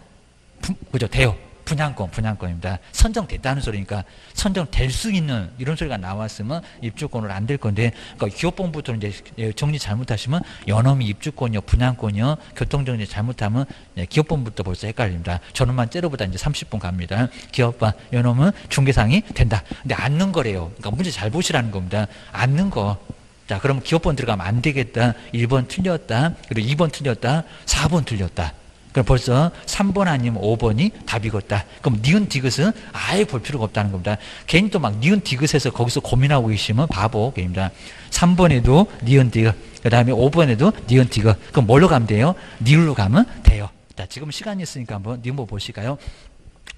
그죠? 돼요. 분양권입니다. 선정됐다는 소리니까 선정될 수 있는 이런 소리가 나왔으면 입주권을 안 될 건데 그러니까 기업법부터 이제 정리 잘못하시면 연엄이 입주권이요 분양권이요 교통정리 잘못하면 기업법부터 벌써 헷갈립니다. 저놈만 째려보다 이제 30분 갑니다. 기업과 연엄은 중개상이 된다. 근데 않는 거래요. 그러니까 문제 잘 보시라는 겁니다. 않는 거. 자, 그러면 기업법 들어가면 안 되겠다. 1번 틀렸다. 그리고 2번 틀렸다. 4번 틀렸다. 그럼 벌써 3번 아니면 5번이 답이겠다. 그럼 니은 디귿은 아예 볼 필요가 없다는 겁니다. 괜히 또 막 니은 디귿에서 거기서 고민하고 계시면 바보입니다. 3번에도 니은 디귿, 그 다음에 5번에도 니은 디귿. 그럼 뭘로 가면 돼요? 니을로 가면 돼요. 자, 지금 시간이 있으니까 한번 니은 보실까요?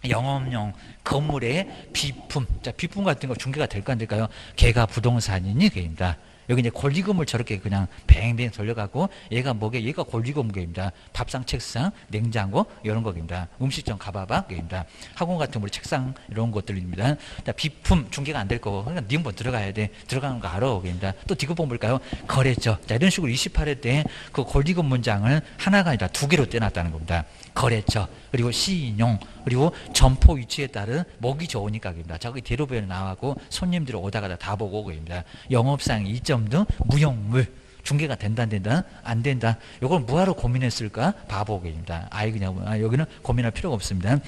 영업용 건물의 비품. 자, 비품 같은 거 중개가 될까 안 될까요? 걔가 부동산이니 걔입니다. 여기 이제 권리금을 저렇게 그냥 뱅뱅 돌려갖고 얘가 뭐게? 얘가 권리금입니다. 밥상, 책상, 냉장고 이런 거입니다. 음식점 가봐봐 입니다. 학원 같은 우리 책상 이런 것들입니다. 자, 비품 중개가 안 될 거고 그러니까 니은번 들어가야 돼. 들어가는 거 알아 입니다. 또 디귿번 볼까요? 거래처. 자, 이런 식으로 28회 때 그 권리금 문장을 하나가 아니라 두 개로 떼놨다는 겁니다. 거래처 그리고 시인용 그리고 점포 위치에 따른 먹이 좋으니까 입니다. 저기 대로변에 나와고 손님들이 오다가다 다 보고 입니다. 영업상 이점 등 무형물 중개가 된다 안 된다? 안 된다. 이걸 뭐하러 고민했을까? 바보입니다. 아예 그냥 여기는 고민할 필요가 없습니다.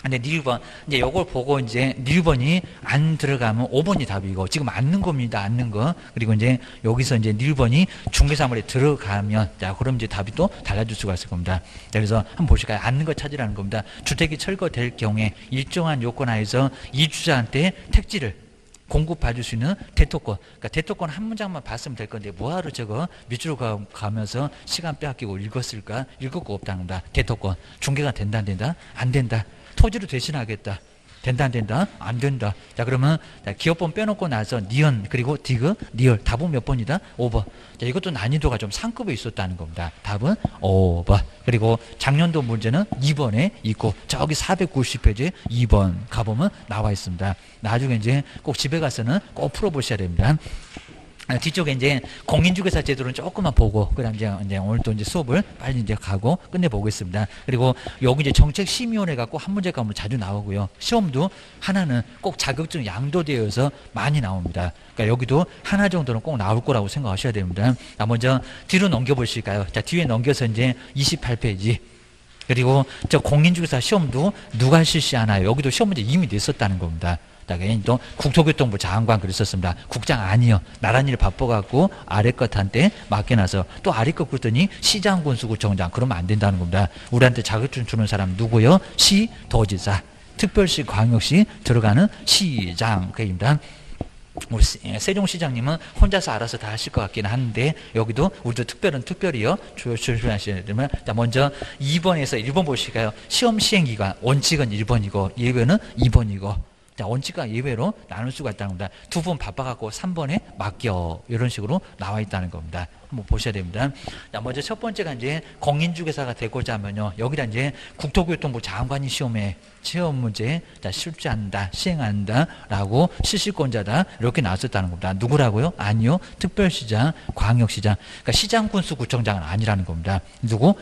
근데 니을번 이제 요걸 보고 이제 니을번이 안 들어가면 5번이 답이고 지금 앉는 겁니다. 앉는 거. 그리고 이제 여기서 이제 니을번이 중개사물에 들어가면 자 그럼 이제 답이 또 달라질 수가 있을 겁니다. 그래서 한번 보실까요? 앉는 거 찾으라는 겁니다. 주택이 철거될 경우에 일정한 요건 하에서 이주자한테 택지를 공급 받을 수 있는 대토권. 그러니까 대토권 한 문장만 봤으면 될 건데 뭐하러 저거 밑으로 가면서 시간 빼앗기고 읽었을까? 읽을 거 없다는 거다. 대토권. 중개가 된다 안 된다? 안 된다. 토지로 대신하겠다. 된다 안 된다? 안 된다. 자 그러면 기업번 빼놓고 나서 니은 그리고 디귿, 리을 답은 몇 번이다? 5번. 자 이것도 난이도가 좀 상급에 있었다는 겁니다. 답은 5번. 그리고 작년도 문제는 2번에 있고 저기 490페이지 2번 가보면 나와 있습니다. 나중에 이제 꼭 집에 가서는 꼭 풀어보셔야 됩니다. 뒤쪽에 이제 공인중개사 제도는 조금만 보고, 그다음 이제 오늘 또 이제 수업을 빨리 이제 가고 끝내보겠습니다. 그리고 여기 이제 정책심의위원회 갖고 한 문제 가면 자주 나오고요. 시험도 하나는 꼭 자격증 양도되어서 많이 나옵니다. 그러니까 여기도 하나 정도는 꼭 나올 거라고 생각하셔야 됩니다. 자, 먼저 뒤로 넘겨보실까요? 자, 뒤에 넘겨서 이제 28페이지. 그리고 저 공인중개사 시험도 누가 실시하나요? 여기도 시험 문제 이미 냈었다는 겁니다. 또 국토교통부 장관 그랬었습니다. 국장 아니요. 나란 일 바빠갖고 아래 것한테 맡겨놔서 또 아래 것 그랬더니 시장군수구청장 그러면 안 된다는 겁니다. 우리한테 자격증 주는 사람 누구요? 시도지사. 특별시 광역시 들어가는 시장 그입니다. 우리 세종시장님은 혼자서 알아서 다 하실 것 같기는 한데 여기도 우리도 특별은 특별히요 조심하셔야 되면 자 먼저 2번에서 1번 보실까요? 시험 시행기간 원칙은 1번이고 예외는 2번이고 자 원칙과 예외로 나눌 수가 있다는 겁니다. 두 번 바빠갖고 3번에 맡겨 이런 식으로 나와 있다는 겁니다. 한번 보셔야 됩니다. 자 먼저 첫 번째가 이제 공인중개사가 되고자 하면요 여기다 이제 국토교통부 장관이 시험에 시험 문제 자 실시한다 시행한다라고 실시권자다 이렇게 나왔었다는 겁니다. 누구라고요? 아니요 특별시장 광역시장 그러니까 시장군수구청장은 아니라는 겁니다. 누구?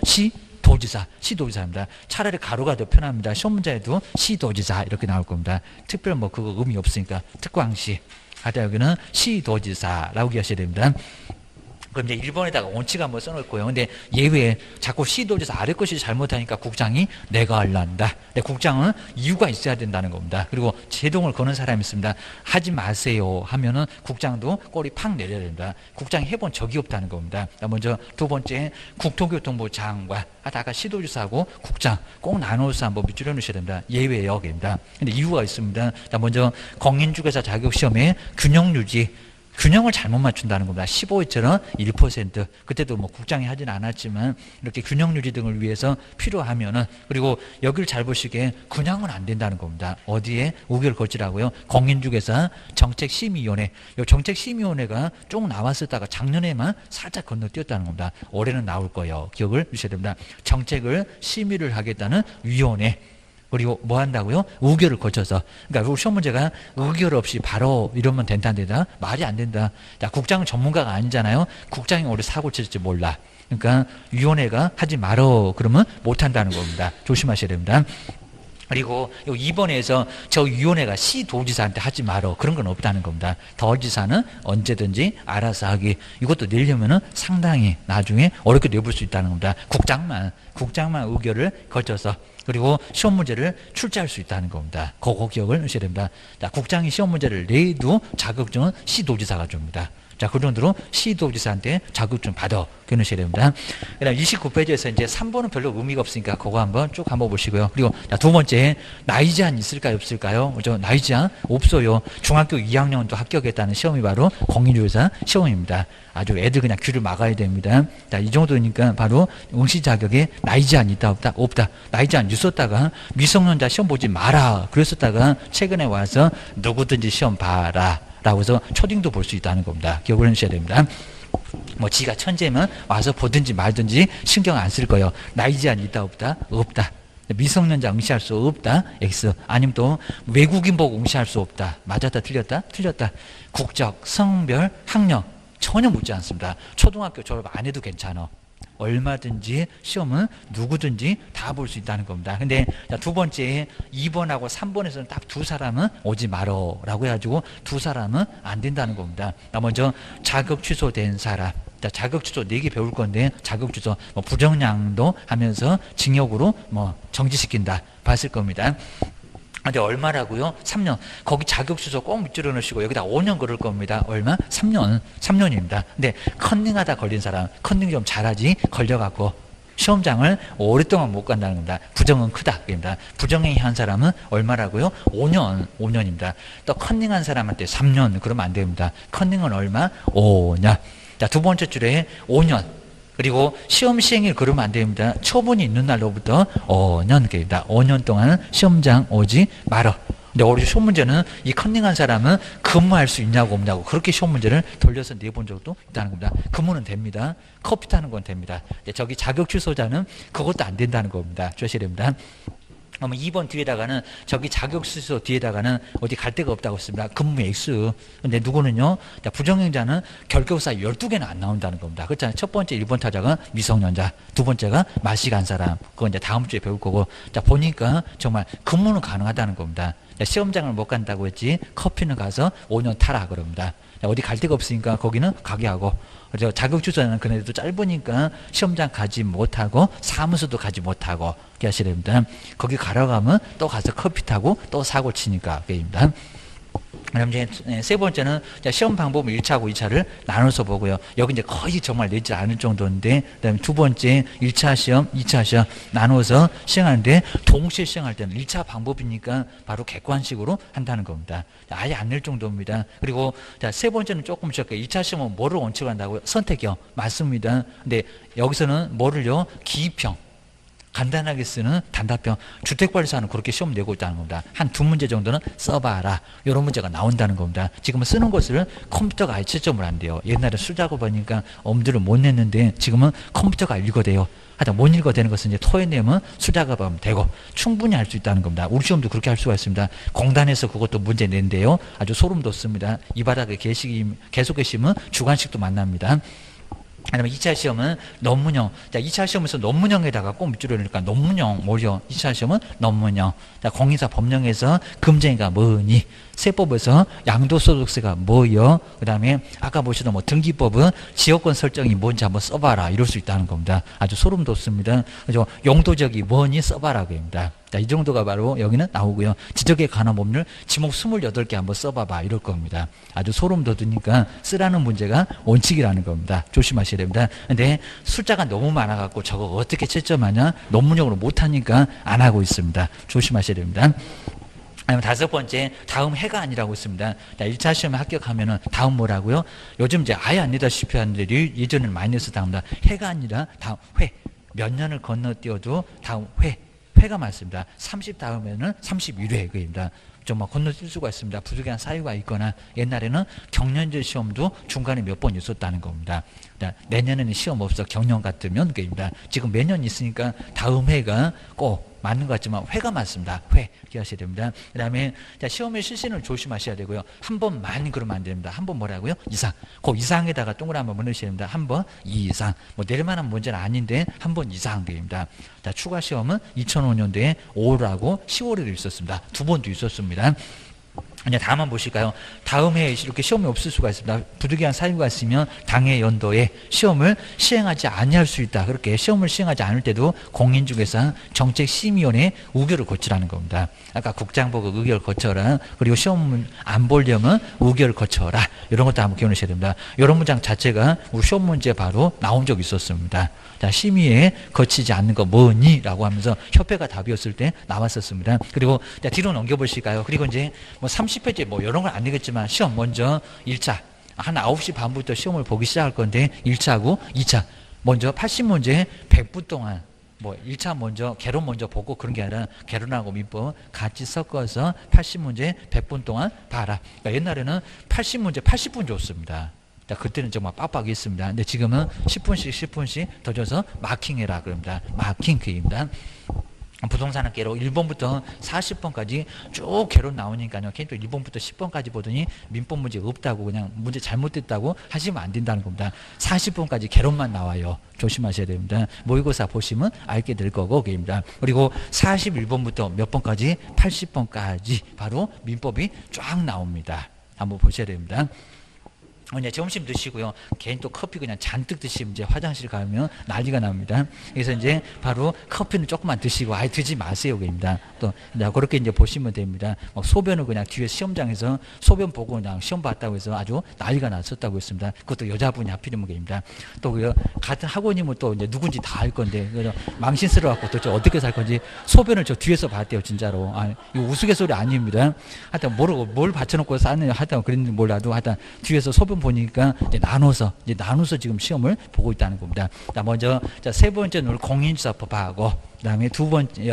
도지사, 시도지사입니다. 차라리 가로가 더 편합니다. 시험 문제에도 시도지사 이렇게 나올 겁니다. 특별 뭐 그거 의미 없으니까 특광시 하다 여기는 시도지사라고 기하셔야 됩니다. 그럼 이제 1번에다가 원칙 한번 써놓고요. 근데 예외에 자꾸 시도지사 아래 것이 잘못하니까 국장이 내가 할란다. 근데 국장은 이유가 있어야 된다는 겁니다. 그리고 제동을 거는 사람이 있습니다. 하지 마세요 하면은 국장도 꼬리 팍 내려야 됩니다. 국장이 해본 적이 없다는 겁니다. 먼저 두 번째 국토교통부 장관 아까 시도지사하고 국장 꼭 나눠서 한번 밑줄여 놓으셔야 됩니다. 예외요. 입니다. 근데 이유가 있습니다. 자, 먼저 공인중개사 자격시험에 균형유지 균형을 잘못 맞춘다는 겁니다. 15회처럼 1% 그때도 뭐 국장이 하진 않았지만 이렇게 균형 유지 등을 위해서 필요하면은 그리고 여기를 잘 보시기에 그냥은 안 된다는 겁니다. 어디에 우결 거치라고요? 공인중개사 정책심의위원회. 이 정책심의위원회가 쭉 나왔었다가 작년에만 살짝 건너뛰었다는 겁니다. 올해는 나올 거예요. 기억을 주셔야 됩니다. 정책을 심의를 하겠다는 위원회. 그리고 뭐 한다고요? 의결을 거쳐서. 그러니까 우리 시험 문제가 의결 없이 바로 이러면 된다. 말이 안 된다. 자, 국장은 전문가가 아니잖아요. 국장이 올해 사고 칠지 몰라. 그러니까 위원회가 하지 말어. 그러면 못 한다는 겁니다. 조심하셔야 됩니다. 그리고 2번에서 저 위원회가 시도지사한테 하지 말어. 그런 건 없다는 겁니다. 도지사는 언제든지 알아서 하기. 이것도 내려면은 상당히 나중에 어렵게 내볼 수 있다는 겁니다. 국장만 의결을 거쳐서 그리고 시험 문제를 출제할 수 있다는 겁니다. 그거 기억을 하셔야 됩니다. 자, 국장이 시험 문제를 내도 자격증은 시도지사가 줍니다. 자, 그 정도로 시도지사한테 자격증 받아 끊으셔야 됩니다. 그 다음 29페이지에서 이제 3번은 별로 의미가 없으니까 그거 한번 쭉 한번 보시고요. 그리고 자, 두 번째, 나이 제한 있을까요? 없을까요? 나이 제한 없어요. 중학교 2학년도 합격했다는 시험이 바로 공인중개사 시험입니다. 아주 애들 그냥 귀를 막아야 됩니다. 자, 이 정도니까 바로 응시 자격에 나이 제한 있다 없다? 없다. 나이 제한 있었다가 미성년자 시험 보지 마라. 그랬었다가 최근에 와서 누구든지 시험 봐라. 라고 해서 초딩도 볼 수 있다는 겁니다. 기억을 해주셔야 됩니다. 뭐 지가 천재면 와서 보든지 말든지 신경 안 쓸 거예요. 나이 제한 있다 없다? 없다. 미성년자 응시할 수 없다. X. 아니면 또 외국인 보고 응시할 수 없다. 맞았다 틀렸다? 틀렸다. 국적, 성별, 학력 전혀 묻지 않습니다. 초등학교 졸업 안 해도 괜찮아. 얼마든지 시험은 누구든지 다 볼 수 있다는 겁니다. 근데 두 번째 2번하고 3번에서는 딱 두 사람은 오지 말어 라고 해가지고 두 사람은 안 된다는 겁니다. 먼저 자격 취소된 사람. 자격 취소 4개 배울 건데 자격 취소 뭐 부정량도 하면서 징역으로 뭐 정지시킨다 봤을 겁니다. 근데 얼마라고요? 3년. 거기 자격 취소 꼭 밑줄여 넣으시고 여기다 5년 걸을 겁니다. 얼마? 3년. 3년입니다. 근데 컨닝하다 걸린 사람, 컨닝 좀 잘하지 걸려갖고 시험장을 오랫동안 못 간다는 겁니다. 부정은 크다. 그입니다. 부정행위 한 사람은 얼마라고요? 5년입니다. 또 컨닝한 사람한테 3년 그러면 안 됩니다. 컨닝은 얼마? 5년. 자, 두 번째 줄에 5년. 그리고 시험 시행일 그러면 안 됩니다. 처분이 있는 날로부터 5년 입니다. 5년 동안 시험장 오지 말어. 근데 우리 시험 문제는 이 컨닝한 사람은 근무할 수 있냐고 없냐고 그렇게 시험 문제를 돌려서 내본 적도 있다는 겁니다. 근무는 됩니다. 커피 타는 건 됩니다. 근데 저기 자격 취소자는 그것도 안 된다는 겁니다. 주셔야 됩니다. 그러면 2번 뒤에다가는 저기 자격 취소 뒤에다가는 어디 갈 데가 없다고 했습니다. 근무 액수. 근데 누구는요? 부정행자는 결격사 12개는 안 나온다는 겁니다. 그렇잖아요. 첫 번째 1번 타자가 미성년자, 두 번째가 마시간 사람. 그건 이제 다음 주에 배울 거고. 자, 보니까 정말 근무는 가능하다는 겁니다. 시험장을 못 간다고 했지 커피는 가서 5년 타라 그럽니다. 어디 갈 데가 없으니까 거기는 가게 하고, 그래서 자격 취소는 그네도 짧으니까 시험장 가지 못하고 사무소도 가지 못하고 그렇게 하셔야 됩니다. 거기 가라고 하면 또 가서 커피 타고 또 사고 치니까 그입니다. 그럼 이제 세 번째는 시험 방법은 1차하고 2차를 나눠서 보고요. 여기 이제 거의 정말 내지 않을 정도인데, 그다음에 두 번째 1차 시험, 2차 시험 나눠서 시행하는데 동시에 시행할 때는 1차 방법이니까 바로 객관식으로 한다는 겁니다. 아예 안 낼 정도입니다. 그리고 세 번째는 조금 적게 2차 시험은 뭐를 원칙으로 한다고요? 선택이요. 맞습니다. 근데 여기서는 뭐를요? 기입형. 간단하게 쓰는 단답형. 주택관리사는 그렇게 시험 내고 있다는 겁니다. 한 두 문제 정도는 써봐라. 이런 문제가 나온다는 겁니다. 지금은 쓰는 것을 컴퓨터가 아예 채점을 한대요. 옛날에 수작업하니까 엄두를 못 냈는데 지금은 컴퓨터가 읽어대요. 하여튼 못 읽어대는 것은 이제 토해내면 수작업하면 되고 충분히 할 수 있다는 겁니다. 우리 시험도 그렇게 할 수가 있습니다. 공단에서 그것도 문제 낸대요. 아주 소름 돋습니다. 이 바닥에 계속 계시면 주관식도 만납니다. 아니면 2차 시험은 논문형. 자, 2차 시험에서 논문형에다가 꼭 밑줄을 넣으니까 논문형 뭐죠? 2차 시험은 논문형. 자, 공인사 법령에서 금쟁이가 뭐니? 세법에서 양도소득세가 뭐요? 그 다음에 아까 보시던 뭐 등기법은 지역권 설정이 뭔지 한번 써봐라. 이럴 수 있다는 겁니다. 아주 소름 돋습니다. 그죠? 용도적이 뭐니? 써봐라. 그입니다. 자, 이 정도가 바로 여기는 나오고요. 지적에 관한 법률 지목 28개 한번 써봐봐. 이럴 겁니다. 아주 소름 돋으니까 쓰라는 문제가 원칙이라는 겁니다. 조심하셔야 됩니다. 근데 숫자가 너무 많아갖고 저거 어떻게 채점하냐? 논문용으로 못하니까 안 하고 있습니다. 조심하셔야 됩니다. 아니면 다섯 번째, 다음 해가 아니라고 있습니다. 1차 시험에 합격하면은 다음 뭐라고요? 요즘 이제 아예 안 내다시피 하는데 예전에는 많이 냈었다 합니다. 해가 아니라 다음 회. 몇 년을 건너뛰어도 다음 회. 회가 많습니다. 30 다음에는 31회 그입니다. 정말 건너뛸 수가 있습니다. 부득이한 사유가 있거나 옛날에는 경년제 시험도 중간에 몇 번 있었다는 겁니다. 내년에는 시험 없어 경년 같으면 그입니다. 지금 매년 있으니까 다음 해가 꼭 맞는 것 같지만 회가 많습니다. 회 기억하셔야 됩니다. 그 다음에 시험의 실시는 조심하셔야 되고요. 한 번만 그러면 안 됩니다. 한 번 뭐라고요? 이상. 그 이상에다가 동그라미 한번 넣으셔야 됩니다. 한 번 이상. 뭐 낼 만한 문제는 아닌데 한 번 이상 됩니다. 자, 추가 시험은 2005년도에 5월하고 10월에도 있었습니다. 두 번도 있었습니다. 이제 다음만 보실까요? 다음 해에 이렇게 시험이 없을 수가 있습니다. 부득이한 사유가 있으면 당해 연도에 시험을 시행하지 아니할 수 있다. 그렇게 시험을 시행하지 않을 때도 공인중개사 정책심의원회 의결을 거치라는 겁니다. 아까 국장보고 의결 거쳐라. 그리고 시험 안 보려면 의결 거쳐라. 이런 것도 한번 기억하셔야 됩니다. 이런 문장 자체가 우리 시험 문제 바로 나온 적이 있었습니다. 자, 심의에 거치지 않는 거 뭐니? 라고 하면서 협회가 답이었을 때 나왔었습니다. 그리고 뒤로 넘겨보실까요? 그리고 이제 뭐 30회째 뭐 이런 건 안 되겠지만 시험 먼저 1차 한 9시 반부터 시험을 보기 시작할 건데 1차하고 2차 먼저 80문제 100분 동안 뭐 1차 먼저 개론 먼저 보고 그런 게 아니라 개론하고 민법 같이 섞어서 80문제 100분 동안 봐라. 그러니까 옛날에는 80문제 80분 줬습니다. 그때는 정말 빡빡했습니다. 근데 지금은 10분씩 더 줘서 마킹해라 그럽니다. 마킹 그입니다. 부동산 학계로 1번부터 40번까지 쭉 개론 나오니까요. 개인적으로 1번부터 10번까지 보더니 민법 문제 없다고 그냥 문제 잘못됐다고 하시면 안 된다는 겁니다. 40번까지 개론만 나와요. 조심하셔야 됩니다. 모의고사 보시면 알게 될 거고 그입니다. 그리고 41번부터 몇 번까지 80번까지 바로 민법이 쫙 나옵니다. 한번 보셔야 됩니다. 이제 점심 드시고요. 괜히 또 커피 그냥 잔뜩 드시면 이제 화장실 가면 난리가 납니다. 그래서 이제 바로 커피는 조금만 드시고 아예 드지 마세요. 그입니다. 또 이제 그렇게 이제 보시면 됩니다. 소변을 그냥 뒤에 시험장에서 소변 보고 그냥 시험 봤다고 해서 아주 난리가 났었다고 했습니다. 그것도 여자분이 하필이면 그입니다. 또 그 같은 학원이면 또 이제 누군지 다 알 건데 그래서 망신스러워갖고 도대체 어떻게 살 건지 소변을 저 뒤에서 봤대요. 진짜로. 이거 우스갯소리 아닙니다. 하여튼 모르고 뭘 받쳐놓고 쌌느냐 하여튼 그랬는지 몰라도 하여튼 뒤에서 소변 보니까 이제 나눠서 지금 시험을 보고 있다는 겁니다. 자, 먼저 세 번째는 공인주사법하고 그다음에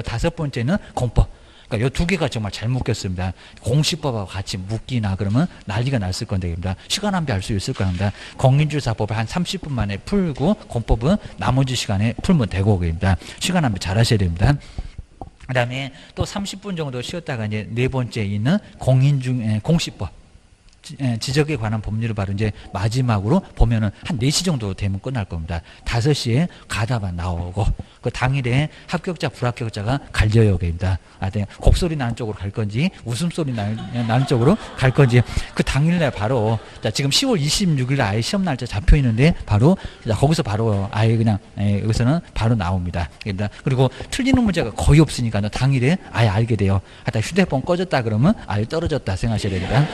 다섯 번째는 공법. 그러니까 이 두 개가 정말 잘 묶였습니다. 공시법하고 같이 묶이나 그러면 난리가 났을 건데 시간 낭비할 수 있을 겁니다. 공인주사법을 한 30분 만에 풀고 공법은 나머지 시간에 풀면 되고 그럽니다. 시간 낭비 잘 하셔야 됩니다. 그 다음에 또 30분 정도 쉬었다가 이제 네 번째 있는 공시법. 지적에 관한 법률을 바로 이제 마지막으로 보면은 한 4시 정도 되면 끝날 겁니다. 5시에 가답안 나오고 그 당일에 합격자 불합격자가 갈려요. 그입니다. 곡소리 나는 쪽으로 갈 건지 웃음소리 나는 쪽으로 갈 건지 그 당일날 바로 지금 10월 26일 아예 시험 날짜 잡혀 있는데 바로 거기서 바로 아예 그냥 여기서는 바로 나옵니다. 그입니다. 그리고 틀리는 문제가 거의 없으니까 당일에 아예 알게 돼요. 하여튼 휴대폰 꺼졌다 그러면 아예 떨어졌다 생각하셔야 됩니다.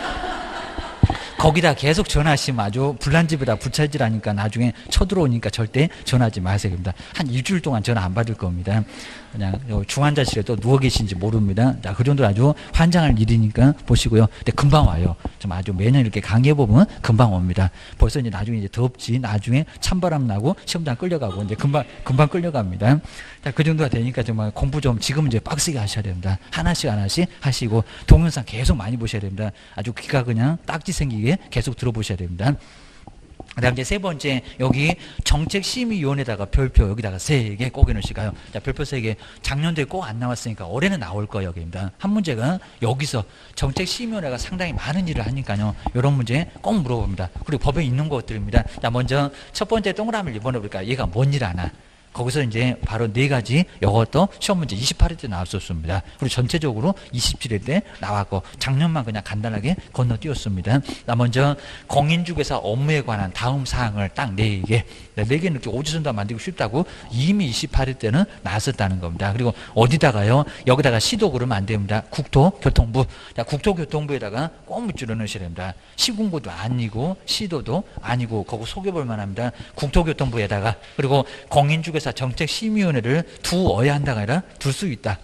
거기다 계속 전화하시면 아주 불난집에다 부차질하니까 나중에 쳐들어오니까 절대 전화하지 마세요. 한 일주일 동안 전화 안 받을 겁니다. 그냥 중환자실에 또 누워 계신지 모릅니다. 자, 그 정도로 아주 환장할 일이니까 보시고요. 근데 금방 와요. 좀 아주 매년 이렇게 강의해 보면 금방 옵니다. 벌써 이제 나중에 이제 덥지. 나중에 찬바람 나고 시험장 끌려가고 이제 금방 끌려갑니다. 자, 그 정도가 되니까 정말 공부 좀 지금 이제 빡세게 하셔야 됩니다. 하나씩 하시고 동영상 계속 많이 보셔야 됩니다. 아주 귀가 그냥 딱지 생기게 계속 들어보셔야 됩니다. 그 다음 이제 세 번째, 여기 정책심의위원회에다가 별표 여기다가 3개 꼭 해놓으실까요? 자, 별표 3개. 작년도에 꼭 안 나왔으니까 올해는 나올 거예요. 여기입니다. 한 문제가 여기서 정책심의위원회가 상당히 많은 일을 하니까요. 이런 문제 꼭 물어봅니다. 그리고 법에 있는 것들입니다. 자, 먼저 첫 번째 동그라미를 입어놓을까요? 얘가 뭔 일 하나? 거기서 이제 바로 4가지 이것도 시험 문제 28회 때 나왔었습니다. 그리고 전체적으로 27회 때 나왔고 작년만 그냥 간단하게 건너뛰었습니다. 먼저 공인중개사 업무에 관한 다음 사항을 딱 4개. 4개는 이렇게 오지선다 만들기 쉽다고 이미 28회 때는 나왔었다는 겁니다. 그리고 어디다가요? 여기다가 시도 그러면 안 됩니다. 국토교통부. 자, 국토교통부에다가 꼭 밑줄을 넣으셔야 됩니다. 시군구도 아니고 시도도 아니고 그거 속여볼 만합니다. 국토교통부에다가 그리고 공인중개사 정책심의위원회를 두어야 한다가 아니라 둘 수 있다.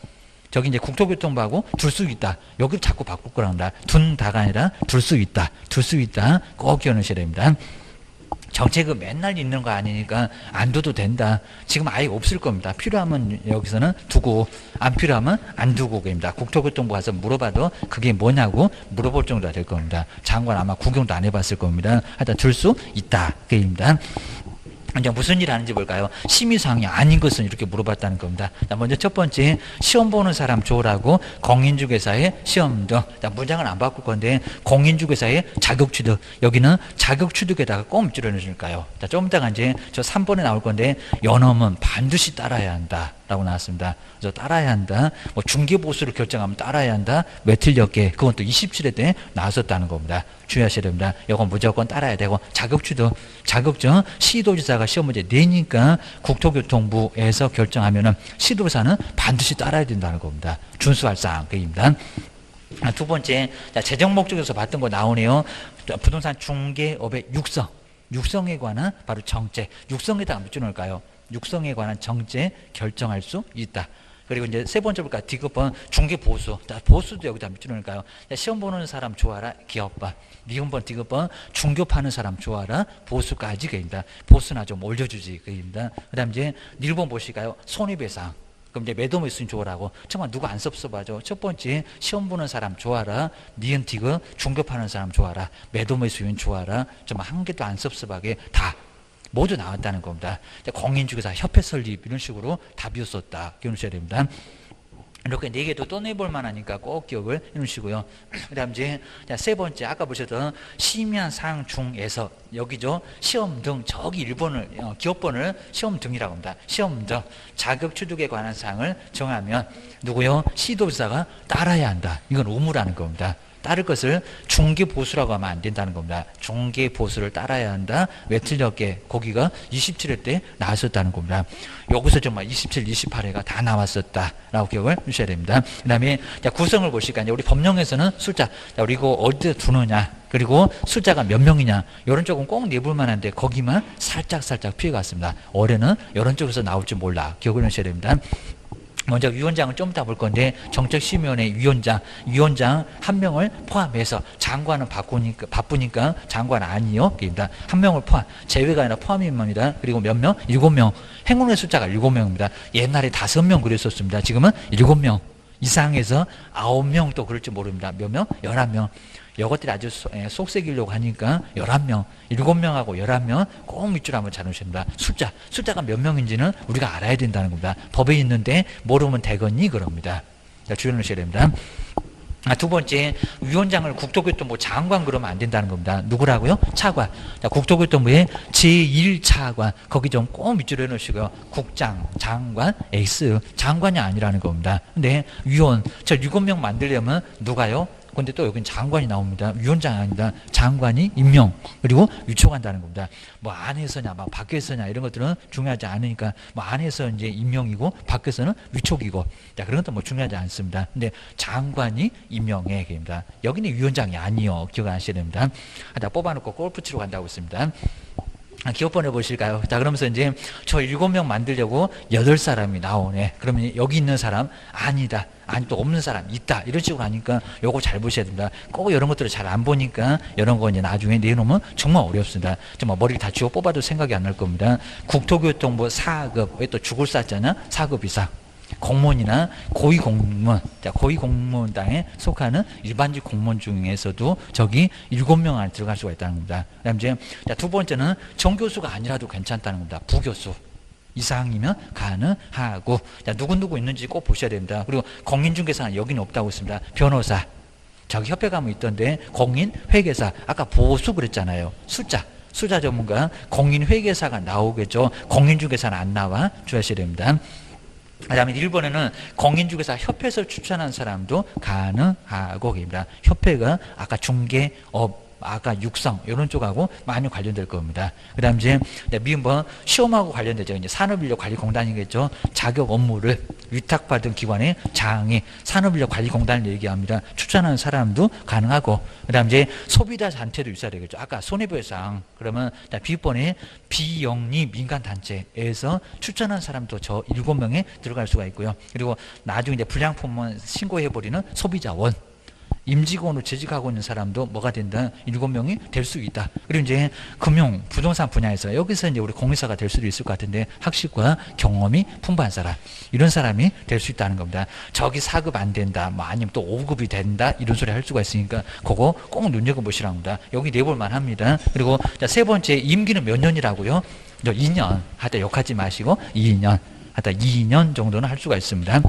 저기 이제 국토교통부하고 둘 수 있다. 여기를 자꾸 바꿀 거랍니다. 둔다가 아니라 둘 수 있다. 둘 수 있다. 꼭 기억하셔야 됩니다. 정책은 맨날 있는 거 아니니까 안 둬도 된다. 지금 아예 없을 겁니다. 필요하면 여기서는 두고 안 필요하면 안 두고 됩니다. 국토교통부 가서 물어봐도 그게 뭐냐고 물어볼 정도가 될 겁니다. 장관 아마 구경도 안 해봤을 겁니다. 하여튼 들 수 있다. 그입니다. 이제 무슨 일 하는지 볼까요? 심의사항이 아닌 것은 이렇게 물어봤다는 겁니다. 자, 먼저 첫 번째, 시험 보는 사람 줘라고 공인중개사의 시험 등. 자, 문장을 안 바꿀 건데, 공인중개사의 자격취득. 여기는 자격취득에다가 꼭 밑줄을 넣으실까요? 자, 좀 이따가 이제 저 3번에 나올 건데, 연엄은 반드시 따라야 한다. 라고 나왔습니다. 그래서 따라야 한다. 뭐 중개보수를 결정하면 따라야 한다. 왜 틀렸게? 그건 또 27회 때 나왔었다는 겁니다. 주의하셔야 됩니다. 이건 무조건 따라야 되고 자격증 시도지사가 시험 문제 내니까 국토교통부에서 결정하면은 시도지사는 반드시 따라야 된다는 겁니다. 준수할 사항입니다. 두 번째, 자, 재정 목적에서 봤던 거 나오네요. 부동산 중개업의 육성에 관한 바로 정책. 육성에다가 몇 줄 넣을까요? 육성에 관한 정책 결정할 수 있다. 그리고 이제 세 번째 볼까요? 디귿번 중개 보수. 보수도 여기다 몇 줄 넣을까요? 시험 보는 사람 좋아라. 기업반. 니은번 디귿번 중교 파는 사람 좋아라. 보수까지 그입니다. 보수나 좀 올려주지 그입니다. 그 다음 이제 1번 보실까요? 손해배상. 그럼 이제 매도 매수인 좋아라고. 정말 누가 안 섭섭하죠? 첫 번째, 시험 보는 사람 좋아라. 니은 디귿 중교 파는 사람 좋아라. 매도 매수인 좋아라. 정말 한 개도 안 섭섭하게 다 모두 나왔다는 겁니다. 공인중개사 협회 설립 이런 식으로 답이었었다. 기억하셔야 됩니다. 이렇게 4개도 떠내볼 만하니까 꼭 기억을 해놓으시고요. 그 다음 이제 세 번째 아까 보셨던 심의한 사항 중에서 여기죠. 시험 등 저기 1번을 기업번을 시험 등이라고 합니다. 시험 등 자격 취득에 관한 사항을 정하면 누구요? 시도지사가 따라야 한다. 이건 의무라는 겁니다. 따를 것을 중개보수라고 하면 안 된다는 겁니다. 중개보수를 따라야 한다. 왜 틀렸게? 거기가 27회 때 나왔었다는 겁니다. 여기서 정말 27, 28회가 다 나왔었다라고 기억을 주셔야 됩니다. 그 다음에 구성을 보시니까 우리 법령에서는 숫자, 우리 이거 어디에 두느냐, 그리고 숫자가 몇 명이냐, 이런 쪽은 꼭 내볼 만한데 거기만 살짝 피해갔습니다. 올해는 이런 쪽에서 나올지 몰라. 기억을 하셔야 됩니다. 먼저 위원장을 좀 이따 볼 건데, 정책심의원회 위원장 한 명을 포함해서 장관은 바쁘니까 장관 아니요. 그입니다. 한 명을 포함, 제외가 아니라 포함입니다. 그리고 몇 명? 7명. 행운의 숫자가 7명입니다. 옛날에 5명 그랬었습니다. 지금은 7명 이상해서 9명 또 그럴지 모릅니다. 몇 명? 11명. 이것들이 아주 속색이려고 하니까 11명, 7명하고 11명 꼭 밑줄 한번 잘 놓으셔야 됩니다. 숫자가 몇 명인지는 우리가 알아야 된다는 겁니다. 법에 있는데 모르면 되겠니? 그럽니다. 자, 주의해 놓으셔야 됩니다. 두 번째, 위원장을 국토교통부 장관 그러면 안 된다는 겁니다. 누구라고요? 차관. 자, 국토교통부의 제1차관. 거기 좀 꼭 밑줄에 놓으시고요. 국장, 장관, X. 장관이 아니라는 겁니다. 근데 위원, 저 7명 만들려면 누가요? 근데 또 여기는 장관이 나옵니다. 위원장이 아니다. 장관이 임명, 그리고 위촉한다는 겁니다. 뭐 안에서냐, 막 밖에서냐, 이런 것들은 중요하지 않으니까, 뭐 안에서 이제 임명이고, 밖에서는 위촉이고, 자, 그런 것도 뭐 중요하지 않습니다. 근데 장관이 임명의 얘기입니다. 여기는 위원장이 아니요. 기억하셔야 됩니다. 자, 뽑아놓고 골프 치러 간다고 했습니다. 기업번호 보실까요? 자, 그러면서 이제 저 7명 만들려고 8사람이 나오네. 그러면 여기 있는 사람 아니다. 아니 또 없는 사람 있다. 이런 식으로 하니까 요거 잘 보셔야 됩니다. 꼭 이런 것들을 잘 안 보니까 이런 거 이제 나중에 내놓으면 정말 어렵습니다. 정말 머리를 다 쥐어 뽑아도 생각이 안 날 겁니다. 국토교통부 4급, 왜 또 죽을 쌌잖아? 4급 이상. 공무원이나 고위공무원, 고위공무원당에 속하는 일반직 공무원 중에서도 저기 7명 안에 들어갈 수가 있다는 겁니다. 그 다음 이제 두 번째는 정교수가 아니라도 괜찮다는 겁니다. 부교수 이상이면 가능하고, 자, 누구 있는지 꼭 보셔야 됩니다. 그리고 공인중개사는 여기는 없다고 했습니다. 변호사, 저기 협회 가면 있던데, 공인회계사, 아까 보수 그랬잖아요. 숫자 전문가, 공인회계사가 나오겠죠. 공인중개사는 안 나와. 주의하셔야 됩니다. 그 다음에 1번에는 공인중개사 협회에서 추천한 사람도 가능하고 입니다. 협회가 아까 중개업, 아까 육성 이런 쪽하고 많이 관련될 겁니다. 그 다음 이제 미음번 시험하고 관련되죠. 이제 산업인력관리공단이겠죠. 자격 업무를 위탁받은 기관의 장이 산업인력관리공단을 얘기합니다. 추천하는 사람도 가능하고, 그 다음 이제 소비자 단체도 있어야 되겠죠. 아까 손해배상 그러면 B번에 비영리 민간단체에서 추천한 사람도 저 7명에 들어갈 수가 있고요. 그리고 나중에 이제 불량품만 신고해버리는 소비자원, 임직원으로 재직하고 있는 사람도 뭐가 된다? 7명이 될 수 있다. 그리고 이제 금융, 부동산 분야에서 여기서 이제 우리 공인사가 될 수도 있을 것 같은데, 학식과 경험이 풍부한 사람, 이런 사람이 될 수 있다는 겁니다. 저기 4급 안 된다, 뭐 아니면 또 5급이 된다, 이런 소리 할 수가 있으니까 그거 꼭 눈여겨보시라는 겁니다. 여기 내볼만 합니다. 그리고 자, 세 번째, 임기는 몇 년이라고요? 2년. 하여튼 욕하지 마시고 2년. 하여튼 2년 정도는 할 수가 있습니다.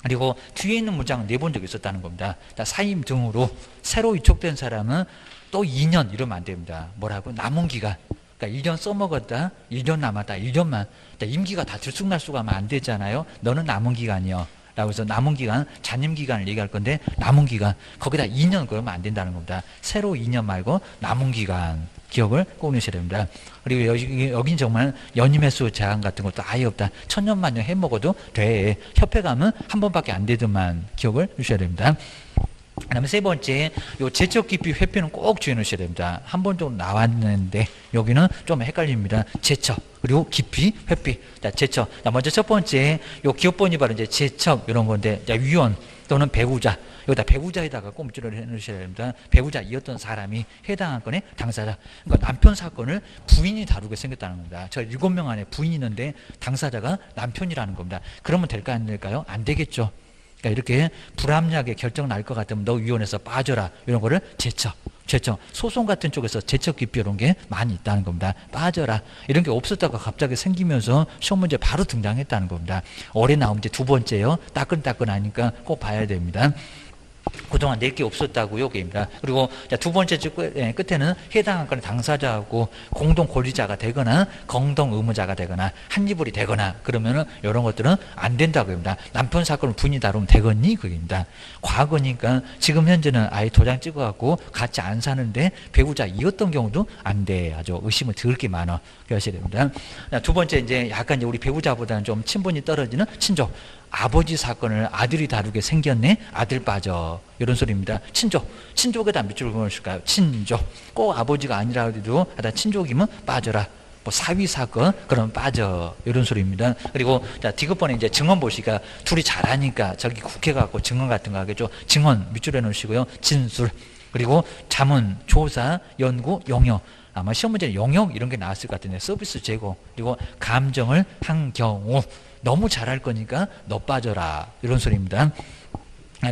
그리고 뒤에 있는 문장은 내본 적이 있었다는 겁니다. 사임 등으로 새로 위촉된 사람은 또 2년 이러면 안 됩니다. 뭐라고? 남은 기간. 그러니까 1년 써먹었다, 1년 남았다, 1년만. 임기가 다 들쑥날쑥 하면 안 되잖아요. 너는 남은 기간이요. 라고 해서 남은 기간, 잔임 기간을 얘기할 건데, 남은 기간, 거기다 2년 그러면 안 된다는 겁니다. 새로 2년 말고 남은 기간. 기억을 꼭 넣으셔야 됩니다. 그리고 여긴 정말 연임 횟수 제한 같은 것도 아예 없다. 천년만년 해먹어도 돼. 협회 가면 한 번밖에 안 되더만. 기억을 주셔야 됩니다. 그 다음에 세 번째, 요 제척 기피 회피는 꼭 주의 넣으셔야 됩니다. 한 번 정도 나왔는데 여기는 좀 헷갈립니다. 제척 그리고 기피 회피. 자, 제척. 자, 먼저 첫 번째, 요 기업번이 바로 이제 제척 이런 건데, 자, 위원 또는 배우자. 여기다 배우자에다가 꼭 밑줄을 해놓으셔야 됩니다. 배우자이었던 사람이 해당한 건의 당사자. 그러니까 남편 사건을 부인이 다루게 생겼다는 겁니다. 저 7명 안에 부인이 있는데 당사자가 남편이라는 겁니다. 그러면 될까요? 안 될까요? 안 되겠죠. 그러니까 이렇게 불합리하게 결정 날 것 같으면 너 위원회에서 빠져라. 이런 거를 제척. 소송 같은 쪽에서 제척 기피 이런 게 많이 있다는 겁니다. 빠져라. 이런 게 없었다가 갑자기 생기면서 시험 문제 바로 등장했다는 겁니다. 올해 나온 게 두 번째요. 따끈따끈하니까 꼭 봐야 됩니다. 그동안 낼 게 없었다고요. 게임이다. 그리고 두 번째 끝에는 해당 안건의 당사자하고 공동 권리자가 되거나 공동 의무자가 되거나 한이불이 되거나 그러면은 이런 것들은 안 된다고 합니다. 남편 사건을 부인이 다루면 되겠니? 그입니다. 과거니까 지금 현재는 아예 도장 찍어갖고 같이 안 사는데 배우자이었던 경우도 안 돼. 아주 의심을 들을 게 많아. 그러셔야 됩니다. 두 번째 이제 약간 이제 우리 배우자보다는 좀 친분이 떨어지는 친족. 아버지 사건을 아들이 다루게 생겼네. 아들 빠져. 이런 소리입니다. 친족에다 밑줄을 그어줄까요? 친족. 꼭 아버지가 아니라 해도 하여튼 친족이면 빠져라. 뭐 사위 사건 그러면 빠져. 이런 소리입니다. 그리고 자 디귿번에 이제 증언 보시니까 둘이 잘하니까 저기 국회 가고 증언 같은 거 하겠죠. 증언 밑줄에 놓으시고요. 진술. 그리고 자문, 조사, 연구, 용역. 아마 시험 문제는 용역 이런 게 나왔을 것 같은데 서비스 제공. 그리고 감정을 한 경우 너무 잘할 거니까 너 빠져라. 이런 소리입니다.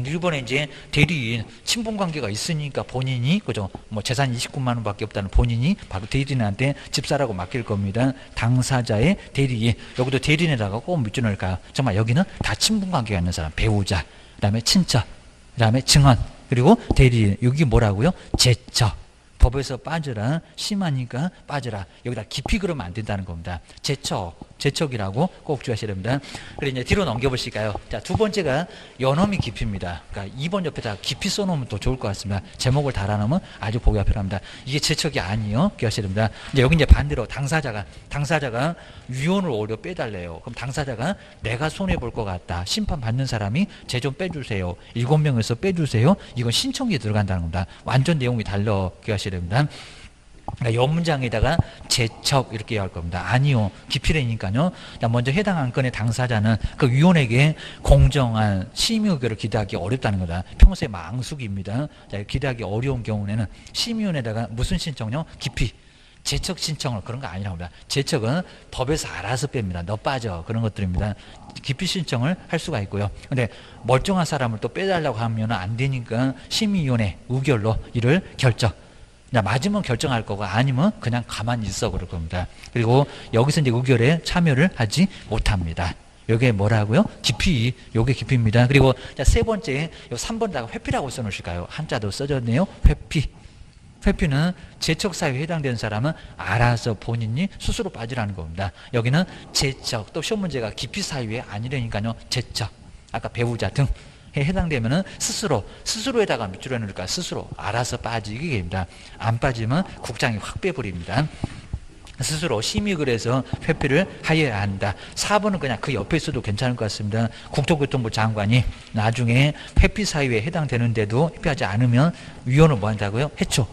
일본에 이제 대리인 친분 관계가 있으니까 본인이 그죠 뭐 재산 29만 원밖에 없다는 본인이 바로 대리인한테 집사라고 맡길 겁니다. 당사자의 대리인 여기도 대리인에다가 꼭 밑줄 넣을까요? 정말 여기는 다 친분 관계가 있는 사람 배우자 그다음에 친척 그다음에 증언 그리고 대리인 여기 뭐라고요? 제척 법에서 빠져라 심하니까 빠져라 여기다 깊이 그러면 안 된다는 겁니다. 제척이라고 꼭 주의하셔야 됩니다. 그리고 이제 뒤로 넘겨보실까요? 자, 두 번째가 연엄이 깊이입니다. 그러니까 2번 옆에다 깊이 써놓으면 더 좋을 것 같습니다. 제목을 달아놓으면 아주 보기가 편합니다. 이게 제척이 아니요. 기억하셔야 됩니다. 이제 여기 이제 반대로 당사자가 위원을 오히려 빼달래요. 그럼 당사자가 내가 손해볼 것 같다. 심판받는 사람이 쟤 좀 빼주세요. 7명에서 빼주세요. 이건 신청이 들어간다는 겁니다. 완전 내용이 달라. 기억하셔야 됩니다. 그러니까 요 문장에다가 제척 이렇게 할 겁니다. 아니요. 기피래니까요. 먼저 해당 안건의 당사자는 그 위원에게 공정한 심의 의결을 기대하기 어렵다는 거다. 평소에 망숙입니다. 자, 기대하기 어려운 경우에는 심의위원회에다가 무슨 신청요? 기피. 제척 신청을 그런 거 아니라고 합니다. 제척은 법에서 알아서 뺍니다. 너 빠져. 그런 것들입니다. 기피 신청을 할 수가 있고요. 근데 멀쩡한 사람을 또 빼달라고 하면 안 되니까 심의위원회 의결로 이를 결정. 맞으면 결정할 거고 아니면 그냥 가만히 있어 그럴 겁니다. 그리고 여기서 이제 의결에 참여를 하지 못합니다. 요게 뭐라고요? 기피. 요게 기피입니다. 그리고 자, 세 번째 요 3번에다가 회피라고 써놓으실까요? 한자도 써졌네요. 회피. 회피는 제척 사유에 해당되는 사람은 알아서 본인이 스스로 빠지라는 겁니다. 여기는 제척 또 시험 문제가 기피 사유에 아니라니까요. 제척. 아까 배우자 등 해당되면은 스스로에다가 밑줄에 넣을까 스스로 알아서 빠지게 됩니다. 안 빠지면 국장이 확 빼버립니다. 스스로 심의를 해서 회피를 하여야 한다. 4번은 그냥 그 옆에 있어도 괜찮을 것 같습니다. 국토교통부 장관이 나중에 회피 사유에 해당되는데도 회피하지 않으면 위원을 뭐 한다고요? 해초.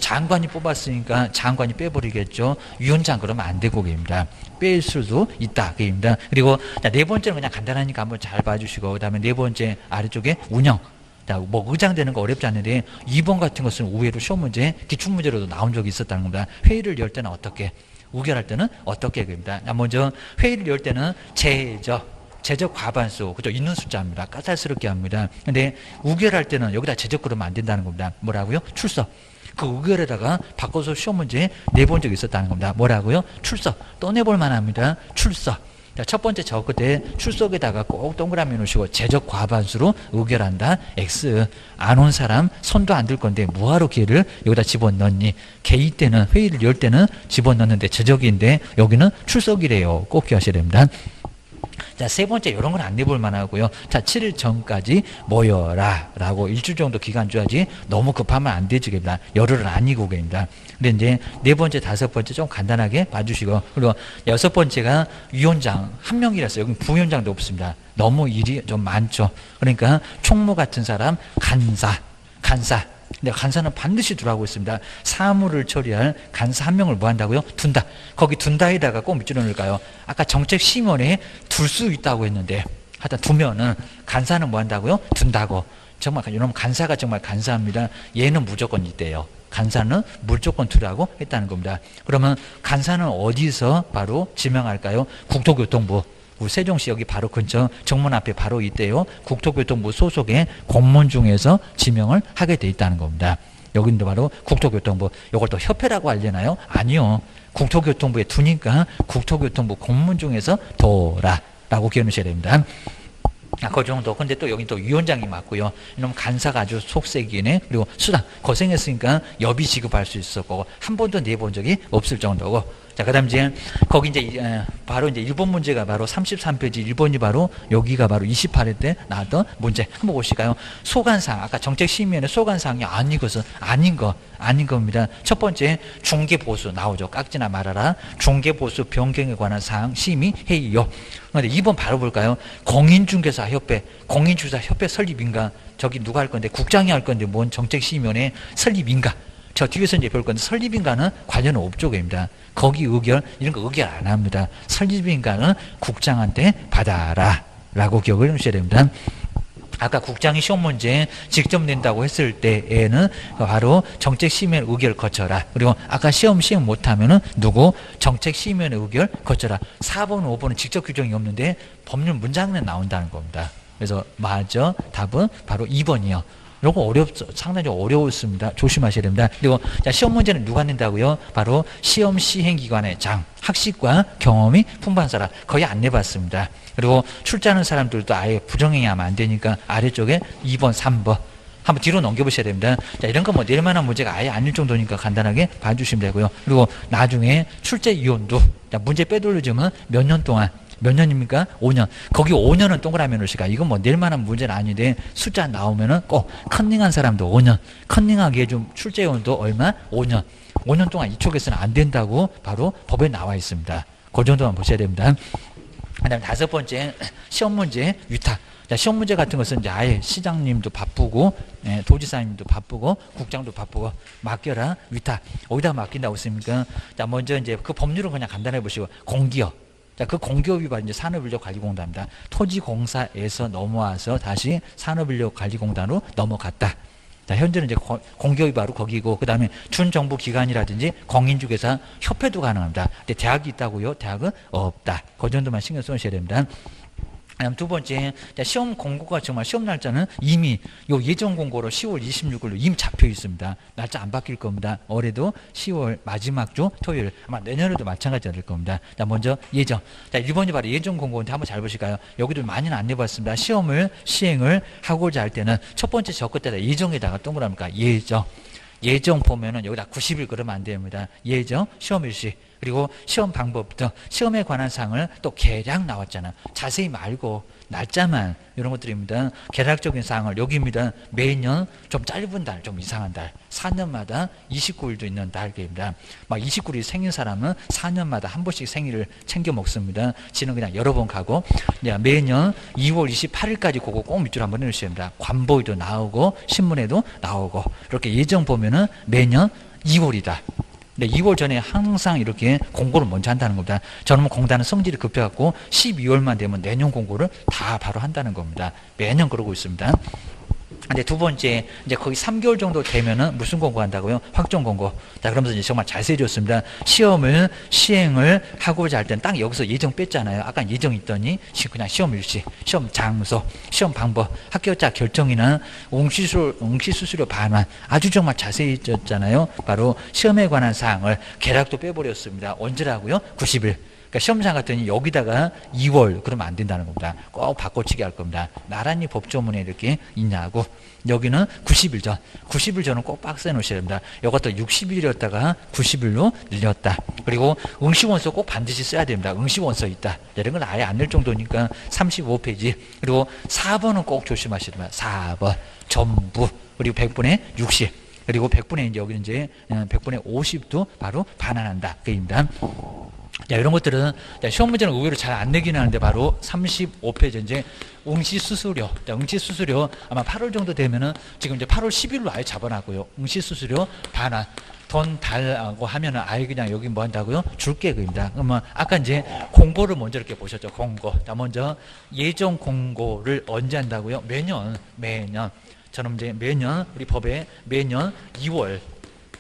장관이 뽑았으니까 장관이 빼버리겠죠. 위원장 그러면 안 되고 계십니다. 뺄 수도 있다. 그입니다. 그리고 자, 네 번째는 그냥 간단하니까 한번 잘 봐주시고 그다음에 네 번째 아래쪽에 운영. 자, 뭐 의장 되는 거 어렵지 않은데 2번 같은 것은 의외로 시험 문제, 기출 문제로도 나온 적이 있었다는 겁니다. 회의를 열 때는 어떻게, 의결할 때는 어떻게 그입니다. 먼저 회의를 열 때는 제적 과반수, 그죠? 있는 숫자입니다. 까탈스럽게 합니다. 근데 의결할 때는 여기다 제적 그러면 안 된다는 겁니다. 뭐라고요? 출석. 그 의결에다가 바꿔서 시험 문제 내본 적이 있었다는 겁니다. 뭐라고요? 출석. 또 내볼 만합니다. 출석. 자, 첫 번째 저 끝에 출석에다가 꼭 동그라미 놓으시고 제적 과반수로 의결한다. X. 안 온 사람 손도 안 들 건데 뭐하러 걔를 여기다 집어넣니? 개의 때는 회의를 열 때는 집어넣는데 제적인데 여기는 출석이래요. 꼭 기억하셔야 됩니다. 자, 세 번째, 이런 건 안 내볼 만하고요. 자, 7일 전까지 모여라. 라고 일주일 정도 기간 줘야지 너무 급하면 안 되지, 겠다. 열흘은 아니고, 겠다. 근데 이제 네 번째, 다섯 번째 좀 간단하게 봐주시고, 그리고 여섯 번째가 위원장 한 명이라서 여기 부위원장도 없습니다. 너무 일이 좀 많죠. 그러니까 총무 같은 사람, 간사. 근데 간사는 반드시 두라고 했습니다. 사무를 처리할 간사 한 명을 뭐 한다고요? 둔다. 거기 둔다에다가 꼭 밑줄을 넣을까요? 아까 정책심의원회에 둘 수 있다고 했는데 하여튼 두면은 간사는 뭐 한다고요? 둔다고. 정말 여러분 간사가 정말 간사합니다. 얘는 무조건 있대요. 간사는 무조건 두라고 했다는 겁니다. 그러면 간사는 어디서 바로 지명할까요? 국토교통부. 우리 세종시 여기 바로 근처 정문 앞에 바로 있대요. 국토교통부 소속의 공무원 중에서 지명을 하게 돼 있다는 겁니다. 여기도 바로 국토교통부. 이걸 또 협회라고 알려나요? 아니요. 국토교통부에 두니까 국토교통부 공무원 중에서 둬라라고 기억하셔야 됩니다. 그 정도. 근데 또 여기 또 위원장이 맞고요. 이놈 간사가 아주 속색이네. 그리고 수당 고생했으니까 여비 지급할 수 있을 거고 한 번도 내본 적이 없을 정도고. 자, 그다음 이제 거기 이제 바로 이제 1번 문제가 바로 33페이지 1번이 바로 여기가 바로 28회 때 나왔던 문제 한번 보실까요? 소관사항 아까 정책심의위원회 소관사항이 아닌 것은 아닌 겁니다. 첫 번째 중개보수 나오죠. 깎지나 말아라. 중개보수 변경에 관한 사항 심의회의요. 그런데 2번 바로 볼까요? 공인중개사협회 설립인가? 저기 누가 할 건데 국장이 할 건데 뭔 정책심의위원회 설립인가? 저 뒤에서 이제 볼 건데 설립인가는 관련 없죠입니다. 거기 의결 이런 거 의결 안 합니다. 설립인가는 국장한테 받아라 라고 기억을 해주셔야 됩니다. 아까 국장이 시험 문제 직접 낸다고 했을 때에는 바로 정책심의위원회 의결 거쳐라. 그리고 아까 시험 못하면은 누구 정책심의위원회 의결 거쳐라. 4번, 5번은 직접 규정이 없는데 법률 문장은 나온다는 겁니다. 그래서 맞아. 답은 바로 2번이요. 요거 상당히 어려웠습니다. 조심하셔야 됩니다. 그리고 자, 시험 문제는 누가 낸다고요? 바로 시험 시행기관의 장, 학식과 경험이 풍부한 사람 거의 안 내봤습니다. 그리고 출제하는 사람들도 아예 부정행위하면 안 되니까 아래쪽에 2번, 3번 한번 뒤로 넘겨보셔야 됩니다. 자, 이런 거 뭐 낼 만한 문제가 아예 아닐 정도니까 간단하게 봐주시면 되고요. 그리고 나중에 출제 이혼도 자, 문제 빼돌려주면 몇 년 동안 몇 년입니까? 5년. 거기 5년은 동그라미 놓으시까. 이건 뭐 낼만한 문제는 아닌데 숫자 나오면은 꼭 컨닝한 사람도 5년. 컨닝하기에 좀 출제원도 얼마? 5년. 5년 동안 이쪽에서는 안 된다고 바로 법에 나와 있습니다. 그 정도만 보셔야 됩니다. 그 다음에 5번째 시험 문제 위탁. 자, 시험 문제 같은 것은 이제 아예 시장님도 바쁘고 도지사님도 바쁘고 국장도 바쁘고 맡겨라 위탁. 어디다 맡긴다고 했습니까? 자, 먼저 이제 그 법률은 그냥 간단하게 보시고 공기업. 자, 그 공기업이 바로 이제 산업인력관리공단입니다. 토지공사에서 넘어와서 다시 산업인력관리공단으로 넘어갔다. 자, 현재는 이제 공기업이 바로 거기고, 그 다음에 준정부 기관이라든지 공인중개사 협회도 가능합니다. 근데 대학이 있다고요? 대학은 없다. 그 정도만 신경 쓰셔야 됩니다. 그다음 두 번째, 시험 공고가 정말 시험 날짜는 이미 요 예정 공고로 10월 26일로 이미 잡혀 있습니다. 날짜 안 바뀔 겁니다. 올해도 10월 마지막 주 토요일, 아마 내년에도 마찬가지가 될 겁니다. 자, 먼저 예정. 자, 1번이 바로 예정 공고인데 한번 잘 보실까요? 여기도 많이는 안 내봤습니다. 시험을 시행을 하고자 할 때는 첫 번째 저 끝에다 예정에다가 동그라미가 예정. 예정 보면은 여기다 90일 그러면 안 됩니다. 예정, 시험일시, 그리고 시험 방법부터 시험에 관한 사항을 또 개량 나왔잖아. 자세히 말고 날짜만 이런 것들입니다. 개략적인 사항을 여기입니다. 매년 좀 짧은 달, 좀 이상한 달, 4년마다 29일도 있는 달입니다. 막 29일이 생긴 사람은 4년마다 한 번씩 생일을 챙겨 먹습니다. 지는 그냥 여러 번 가고 매년 2월 28일까지 그거 꼭 밑줄 한번 해주셔야 됩니다. 관보에도 나오고 신문에도 나오고 이렇게 예정 보면은 매년 2월이다. 네, 2월 전에 항상 이렇게 공고를 먼저 한다는 겁니다. 저는 공단은 성질이 급해갖고 12월만 되면 내년 공고를 다 바로 한다는 겁니다. 매년 그러고 있습니다. 근데 두 번째, 이제 거의 3개월 정도 되면은 무슨 공고 한다고요? 확정 공고. 자, 그러면서 이제 정말 자세히 줬습니다. 시험을 시행을 하고자 할 때는 딱 여기서 예정 뺐잖아요. 아까 예정 있더니 그냥 시험 일시, 시험 장소, 시험 방법, 합격자 결정이나 응시수수료 반환 아주 정말 자세히 줬잖아요. 바로 시험에 관한 사항을 개략도 빼버렸습니다. 언제라고요? 90일. 그러니까 시험장 같더니 여기다가 2월 그러면 안 된다는 겁니다. 꼭 바꿔치기 할 겁니다. 나란히 법조문에 이렇게 있냐고. 여기는 90일 전. 90일 전은 꼭 박스에 놓으셔야 됩니다. 이것도 60일이었다가 90일로 늘렸다. 그리고 응시원서 꼭 반드시 써야 됩니다. 응시원서 있다. 이런 건 아예 안 낼 정도니까 35페이지. 그리고 4번은 꼭 조심하셔야 됩니다. 4번. 전부. 그리고 100분의 60. 그리고 100분의 이제 여기는 이제 100분의 50도 바로 반환한다. 그입니다. 자, 이런 것들은 시험 문제는 의외로 잘 안 내긴 하는데 바로 35페이지 이제 응시수수료. 자, 응시수수료 아마 8월 정도 되면은 지금 이제 8월 10일로 아예 잡아놨고요. 응시수수료 반환. 돈 달라고 하면은 아예 그냥 여기 뭐 한다고요? 줄게 그입니다. 그러면 아까 이제 공고를 먼저 이렇게 보셨죠. 공고. 자, 먼저 예정 공고를 언제 한다고요? 매년. 저는 이제 매년 우리 법에 매년 2월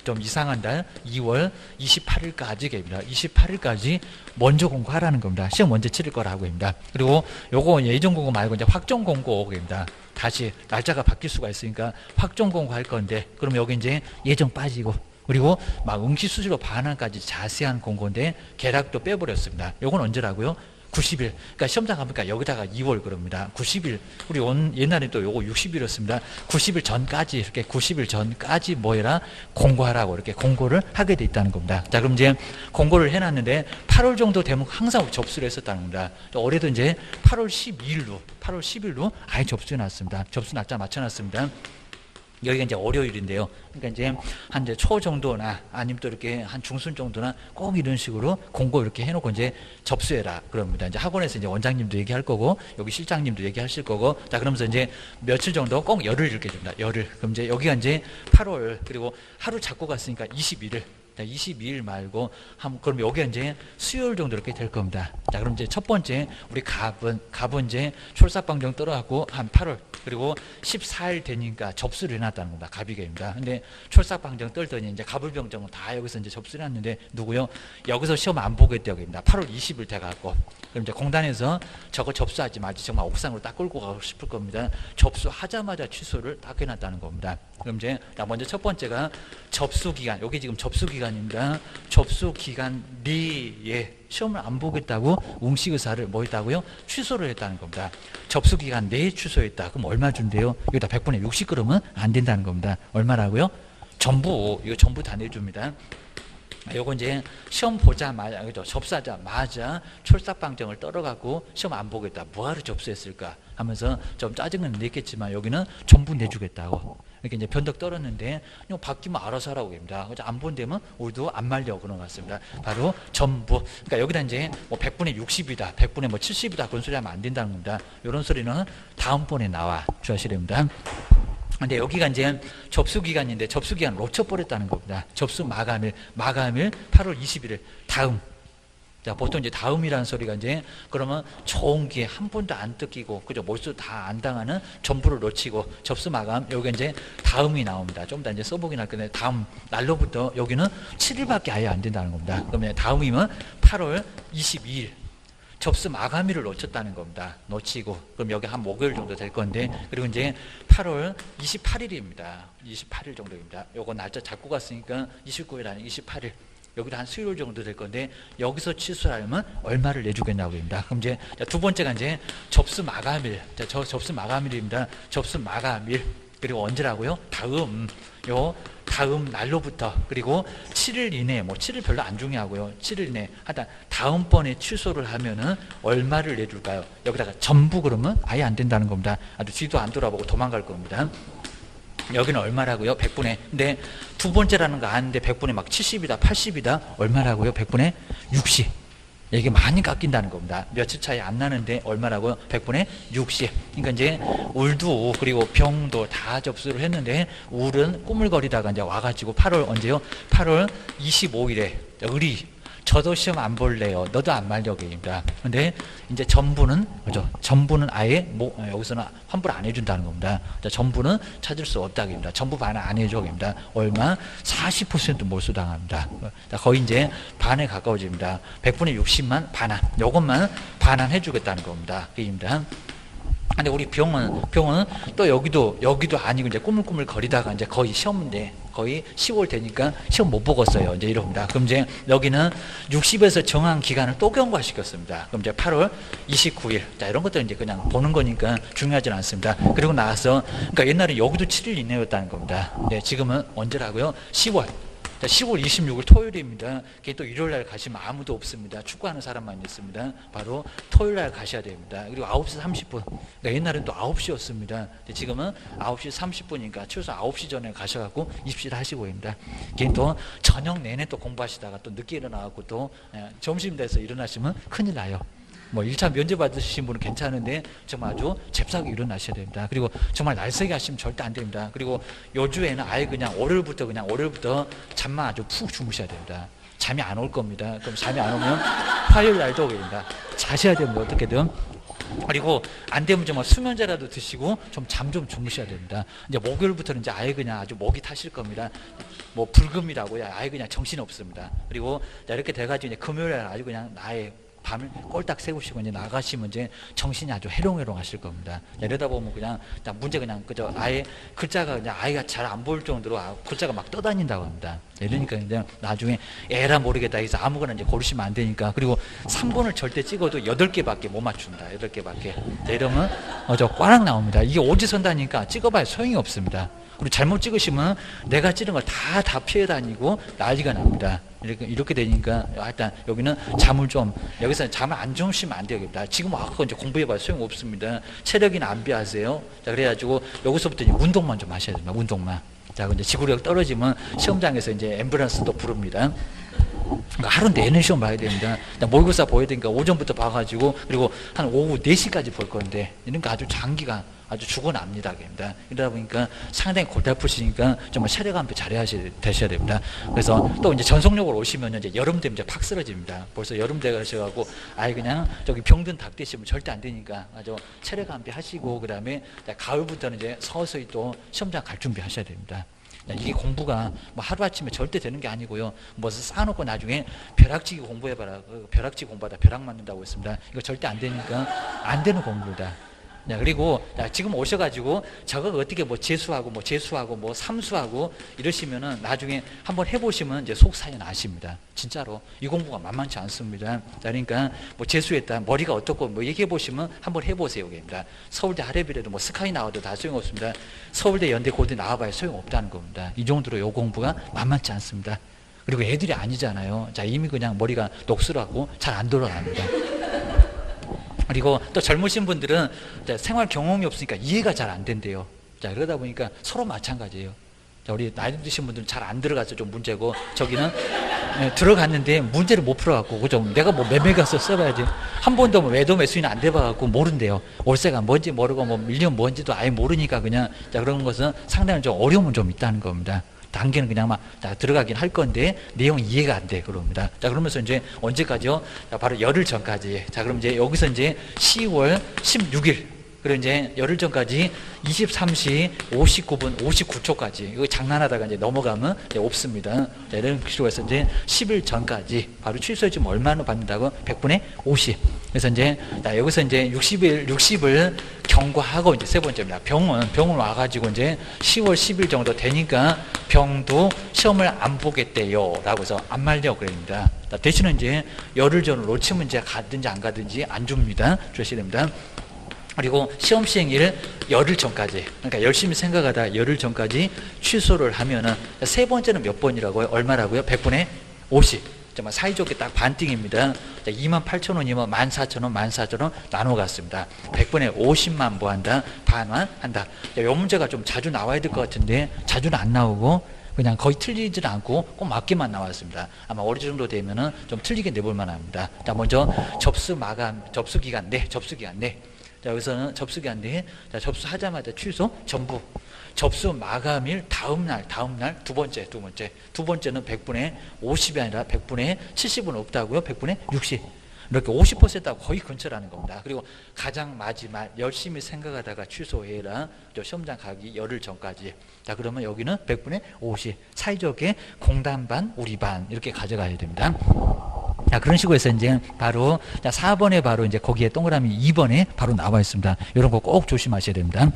좀 이상한 달 2월 28일까지 입니다. 28일까지 먼저 공고하라는 겁니다. 시험 먼저 치를 거라고 입니다. 그리고 요거 예정 공고 말고 이제 확정 공고입니다. 다시 날짜가 바뀔 수가 있으니까 확정 공고할 건데 그럼 여기 이제 예정 빠지고 그리고 막 응시수수료 반환까지 자세한 공고인데 개략도 빼버렸습니다. 요건 언제라고요? 90일. 그러니까 시험장 가니까 여기다가 2월 그럽니다. 90일. 우리 옛날에 또 요거 60일이었습니다. 90일 전까지 이렇게 90일 전까지 뭐 해라? 공고하라고 이렇게 공고를 하게 돼 있다는 겁니다. 자, 그럼 이제 공고를 해놨는데 8월 정도 되면 항상 접수를 했었다는 겁니다. 올해도 이제 8월 10일로 아예 접수해놨습니다. 접수 날짜 맞춰놨습니다. 여기가 이제 월요일인데요. 그러니까 이제 한 이제 초 정도나 아니면 또 이렇게 한 중순 정도나 꼭 이런 식으로 공고 이렇게 해놓고 이제 접수해라 그럽니다. 이제 학원에서 이제 원장님도 얘기할 거고 여기 실장님도 얘기하실 거고 자 그러면서 이제 며칠 정도 꼭 열흘 이렇게 줍니다. 열흘. 그럼 이제 여기가 이제 8월 그리고 하루 잡고 갔으니까 21일. 22일 말고 그럼 여기가 이제 수요일 정도 이렇게 될 겁니다. 자, 그럼 이제 첫 번째 우리 갑은 이제 출사방정 떨어갖고 한 8월 그리고 14일 되니까 접수를 해놨다는 겁니다. 갑이계입니다. 근데 출사방정 떨더니 이제 갑을병정은 다 여기서 이제 접수를 해놨는데 누구요? 여기서 시험 안 보겠다고 합니다. 8월 20일 돼갖고 그럼 이제 공단에서 저거 접수하지 말지 정말 옥상으로 딱 끌고 가고 싶을 겁니다. 접수하자마자 취소를 딱 해놨다는 겁니다. 그럼 이제 먼저 첫 번째가 접수기간 여기 지금 접수기간입니다. 접수기간 내에 시험을 안 보겠다고 웅식의사를 뭐 했다고요? 취소를 했다는 겁니다. 접수기간 내에 취소했다. 그럼 얼마 준대요? 여기다 100분의 60 그러면 안 된다는 겁니다. 얼마라고요? 전부 이거 전부 다 내줍니다. 요거 이제 시험 보자마자 그죠? 접수하자마자 출사방정을 떨어갖고 시험 안 보겠다. 뭐하러 접수했을까 하면서 좀 짜증은 냈겠지만 여기는 전부 내주겠다고 이렇게 이제 변덕 떨었는데 이거 바뀌면 알아서 하라고 합니다. 안 본다면 우리도 안 말려 그런 것 같습니다. 바로 전부. 그러니까 여기다 이제 뭐 100분의 60이다, 100분의 뭐 70이다 그런 소리 하면 안 된다는 겁니다. 이런 소리는 다음번에 나와 주하시야 됩니다. 근데 여기가 이제 접수기간인데 접수기간 놓쳐버렸다는 겁니다. 접수 마감일 8월 21일 다음. 자, 보통 이제 다음이라는 소리가 이제 그러면 좋은 기회 한 번도 안 뜯기고 그죠? 몰수 다 안 당하는 전부를 놓치고 접수 마감 여기 이제 다음이 나옵니다. 좀 더 이제 써보긴 할 건데 다음 날로부터 여기는 7일밖에 아예 안 된다는 겁니다. 그러면 다음이면 8월 22일. 접수 마감일을 놓쳤다는 겁니다. 놓치고 그럼 여기 한 목요일 정도 될 건데 그리고 이제 8월 28일입니다. 28일 정도입니다. 요거 날짜 잡고 갔으니까 29일 아니 28일 여기도 한 수요일 정도 될 건데 여기서 취소하려면 얼마를 내주겠냐고 합니다. 그럼 이제 두 번째가 이제 접수 마감일. 자, 접수 마감일입니다. 접수 마감일 그리고 언제라고요? 다음 날로부터 그리고 7일 이내 뭐 7일 별로 안 중요하고요. 7일 이내 하다 다음번에 취소를 하면은 얼마를 내줄까요? 여기다가 전부 그러면 아예 안 된다는 겁니다. 아주 뒤도 안 돌아보고 도망갈 겁니다. 여기는 얼마라고요? 100분의 근데 두 번째라는 거 아는데 100분의 막 70이다 80이다 얼마라고요? 100분의 60 이게 많이 깎인다는 겁니다. 며칠 차이 안 나는데 얼마라고요? 100분의 60 그러니까 이제 울도 그리고 병도 다 접수를 했는데 울은 꾸물거리다가 이제 와가지고 8월 언제요? 8월 25일에 의리 저도 시험 안 볼래요. 너도 안 말려고입니다. 근데 이제 전부는 그죠? 전부는 아예 뭐 여기서는 환불 안 해준다는 겁니다. 자, 전부는 찾을 수 없다고입니다. 전부 반환 안 해줘입니다. 얼마? 40% 몰수당합니다. 자, 거의 이제 반에 가까워집니다. 100분의 60만 반환. 요것만 반환해주겠다는 겁니다. 그입니다. 근데 우리 병은 또 여기도 아니고 이제 꾸물꾸물 거리다가 이제 거의 시험인데 거의 10월 되니까 시험 못 보겠어요. 이제 이럽니다. 그럼 이제 여기는 60에서 정한 기간을 또 경과시켰습니다. 그럼 이제 8월 29일. 자, 이런 것들은 이제 그냥 보는 거니까 중요하진 않습니다. 그리고 나서 그러니까 옛날에 여기도 7일 이내였다는 겁니다. 네, 지금은 언제라고요? 10월. 자, 10월 26일 토요일입니다. 그게 또 일요일날 가시면 아무도 없습니다. 축구하는 사람만 있습니다. 바로 토요일날 가셔야 됩니다. 그리고 9시 30분. 그러니까 옛날엔 또 9시였습니다. 지금은 9시 30분이니까 최소 9시 전에 가셔갖고 입시를 하시고입니다. 그게 또 저녁 내내 또 공부하시다가 또 늦게 일어나갖고 또 점심 돼서 일어나시면 큰일 나요. 뭐 1차 면접 받으신 분은 괜찮은데 정말 아주 잽싸게 일어나셔야 됩니다. 그리고 정말 날새게 하시면 절대 안 됩니다. 그리고 요주에는 아예 그냥 월요일부터 잠만 아주 푹 주무셔야 됩니다. 잠이 안 올 겁니다. 그럼 잠이 안 오면 화요일 날도 오게 됩니다. 자셔야 됩니다. 어떻게든. 그리고 안 되면 정말 수면제라도 드시고 좀 잠 좀 주무셔야 됩니다. 이제 목요일부터는 이제 아예 그냥 아주 목이 타실 겁니다. 뭐 불금이라고요. 아예 그냥 정신 없습니다. 그리고 이렇게 돼가지고 이제 금요일에 아주 그냥 나의 밤을 꼴딱 세우시고 이제 나가시면 이제 정신이 아주 해롱해롱 하실 겁니다. 이러다 보면 그냥 문제 그냥 그저 아예 글자가 그냥 아이가 잘 안 보일 정도로 글자가 막 떠다닌다고 합니다. 이러니까 이제 나중에 에라 모르겠다 해서 아무거나 이제 고르시면 안 되니까. 그리고 3번을 절대 찍어도 8개밖에 못 맞춘다. 8개밖에. 이러면 저 꽈락 나옵니다. 이게 오지선다니까 찍어봐야 소용이 없습니다. 그리고 잘못 찍으시면 내가 찍은 걸 다 피해 다니고 난리가 납니다. 이렇게 되니까 일단 여기는 잠을 좀, 여기서 잠을 안 주무시면 안 되겠다. 지금 아까 이제 공부해봐야 소용없습니다. 체력이나 안비하세요. 자, 그래가지고 여기서부터 이제 운동만 좀 하셔야 됩니다. 운동만. 자, 근데 지구력 떨어지면 시험장에서 이제 앰뷸런스도 부릅니다. 그러니까 하루 내내 시험 봐야 됩니다. 모의고사 보여야 되니까 오전부터 봐가지고 그리고 한 오후 4시까지 볼 건데 이러니까 아주 장기가 아주 죽어납니다. 이러다 보니까 상당히 골다프시니까 정말 체력 안배 잘해야 되셔야 됩니다. 그래서 또 이제 전속력으로 오시면 이제 여름 되면 이제 팍 쓰러집니다. 벌써 여름 돼가셔가지고 아예 그냥 저기 병든 닭 되시면 절대 안 되니까 아주 체력 안배 하시고 그 다음에 가을부터는 이제 서서히 또 시험장 갈 준비 하셔야 됩니다. 이게 공부가 뭐 하루아침에 절대 되는 게 아니고요. 뭐 쌓아놓고 나중에 벼락치기 공부해봐라. 벼락치기 공부하다 벼락 맞는다고 했습니다. 이거 절대 안 되니까 안 되는 공부다. 그리고 지금 오셔가지고 저거 어떻게 뭐 재수하고 뭐 삼수하고 이러시면은 나중에 한번 해보시면 이제 속사연 아십니다. 진짜로 이 공부가 만만치 않습니다. 그러니까 뭐 재수했다 머리가 어떻고 뭐 얘기해 보시면 한번 해보세요. 입니다. 서울대 하랩이라도 뭐 스카이 나와도 다 소용없습니다. 서울대 연대 고대 나와봐야 소용없다는 겁니다. 이 정도로 이 공부가 만만치 않습니다. 그리고 애들이 아니잖아요. 자, 이미 그냥 머리가 녹슬하고 잘 안 돌아갑니다. 그리고 또 젊으신 분들은 생활 경험이 없으니까 이해가 잘 안 된대요. 자, 그러다 보니까 서로 마찬가지예요. 자, 우리 나이 드신 분들은 잘 안 들어가서 좀 문제고, 저기는 들어갔는데 문제를 못 풀어갖고, 그죠? 내가 뭐 매매 가서 써봐야지. 한 번도 뭐 매도 매수인은 안 돼봐갖고 모른대요. 월세가 뭔지 모르고 뭐 밀리언 뭔지도 아예 모르니까 그냥, 자, 그런 것은 상당히 좀 어려움은 좀 있다는 겁니다. 단계는 그냥 막 들어가긴 할 건데 내용이 이해가 안 돼 그럽니다. 자, 그러면서 이제 언제까지요? 자, 바로 열흘 전까지. 자, 그럼 이제 여기서 이제 10월 16일 그리고 이제 열흘 전까지 23시 59분 59초까지 이거 장난하다가 이제 넘어가면 이제 없습니다. 자, 이런 식으로 해서 이제 10일 전까지 바로 취소해 주면 얼마나 받는다고? 100분의 50. 그래서 이제 여기서 이제 60을 경과하고 이제 세 번째입니다. 병원 와가지고 이제 10월 10일 정도 되니까 병도 시험을 안 보겠대요. 라고 해서 안 말려고 그럽니다. 대신에 이제 열흘 전으로 놓치면 이제 가든지 안 가든지 안 줍니다. 주셔야 됩니다. 그리고 시험 시행일 열흘 전까지, 그러니까 열심히 생각하다 열흘 전까지 취소를 하면은 세 번째는 몇 번이라고요? 얼마라고요? 100분의 50. 정말 사이좋게 딱 반띵입니다. 28,000원이면 14,000원, 14,000원 나눠 갔습니다. 100분의 50만 뭐 한다? 반환한다. 이 문제가 좀 자주 나와야 될 것 같은데 자주는 안 나오고 그냥 거의 틀리지는 않고 꼭 맞게만 나왔습니다. 아마 어느 정도 되면은 좀 틀리게 내볼 만합니다. 자, 먼저 접수 기간 내. 자, 여기서는 접수기간 내에 접수하자마자 취소 전부. 접수 마감일 다음날 두 번째는 100분의 50이 아니라 100분의 70은 없다고요. 100분의 60. 이렇게 50%하고 거의 근처라는 겁니다. 그리고 가장 마지막 열심히 생각하다가 취소해라. 시험장 가기 열흘 전까지. 자, 그러면 여기는 100분의 50. 사이좋게 공단 반 우리 반 이렇게 가져가야 됩니다. 자, 그런 식으로 해서 이제 바로 4번에 바로 이제 거기에 동그라미 2번에 바로 나와 있습니다. 이런 거 꼭 조심하셔야 됩니다.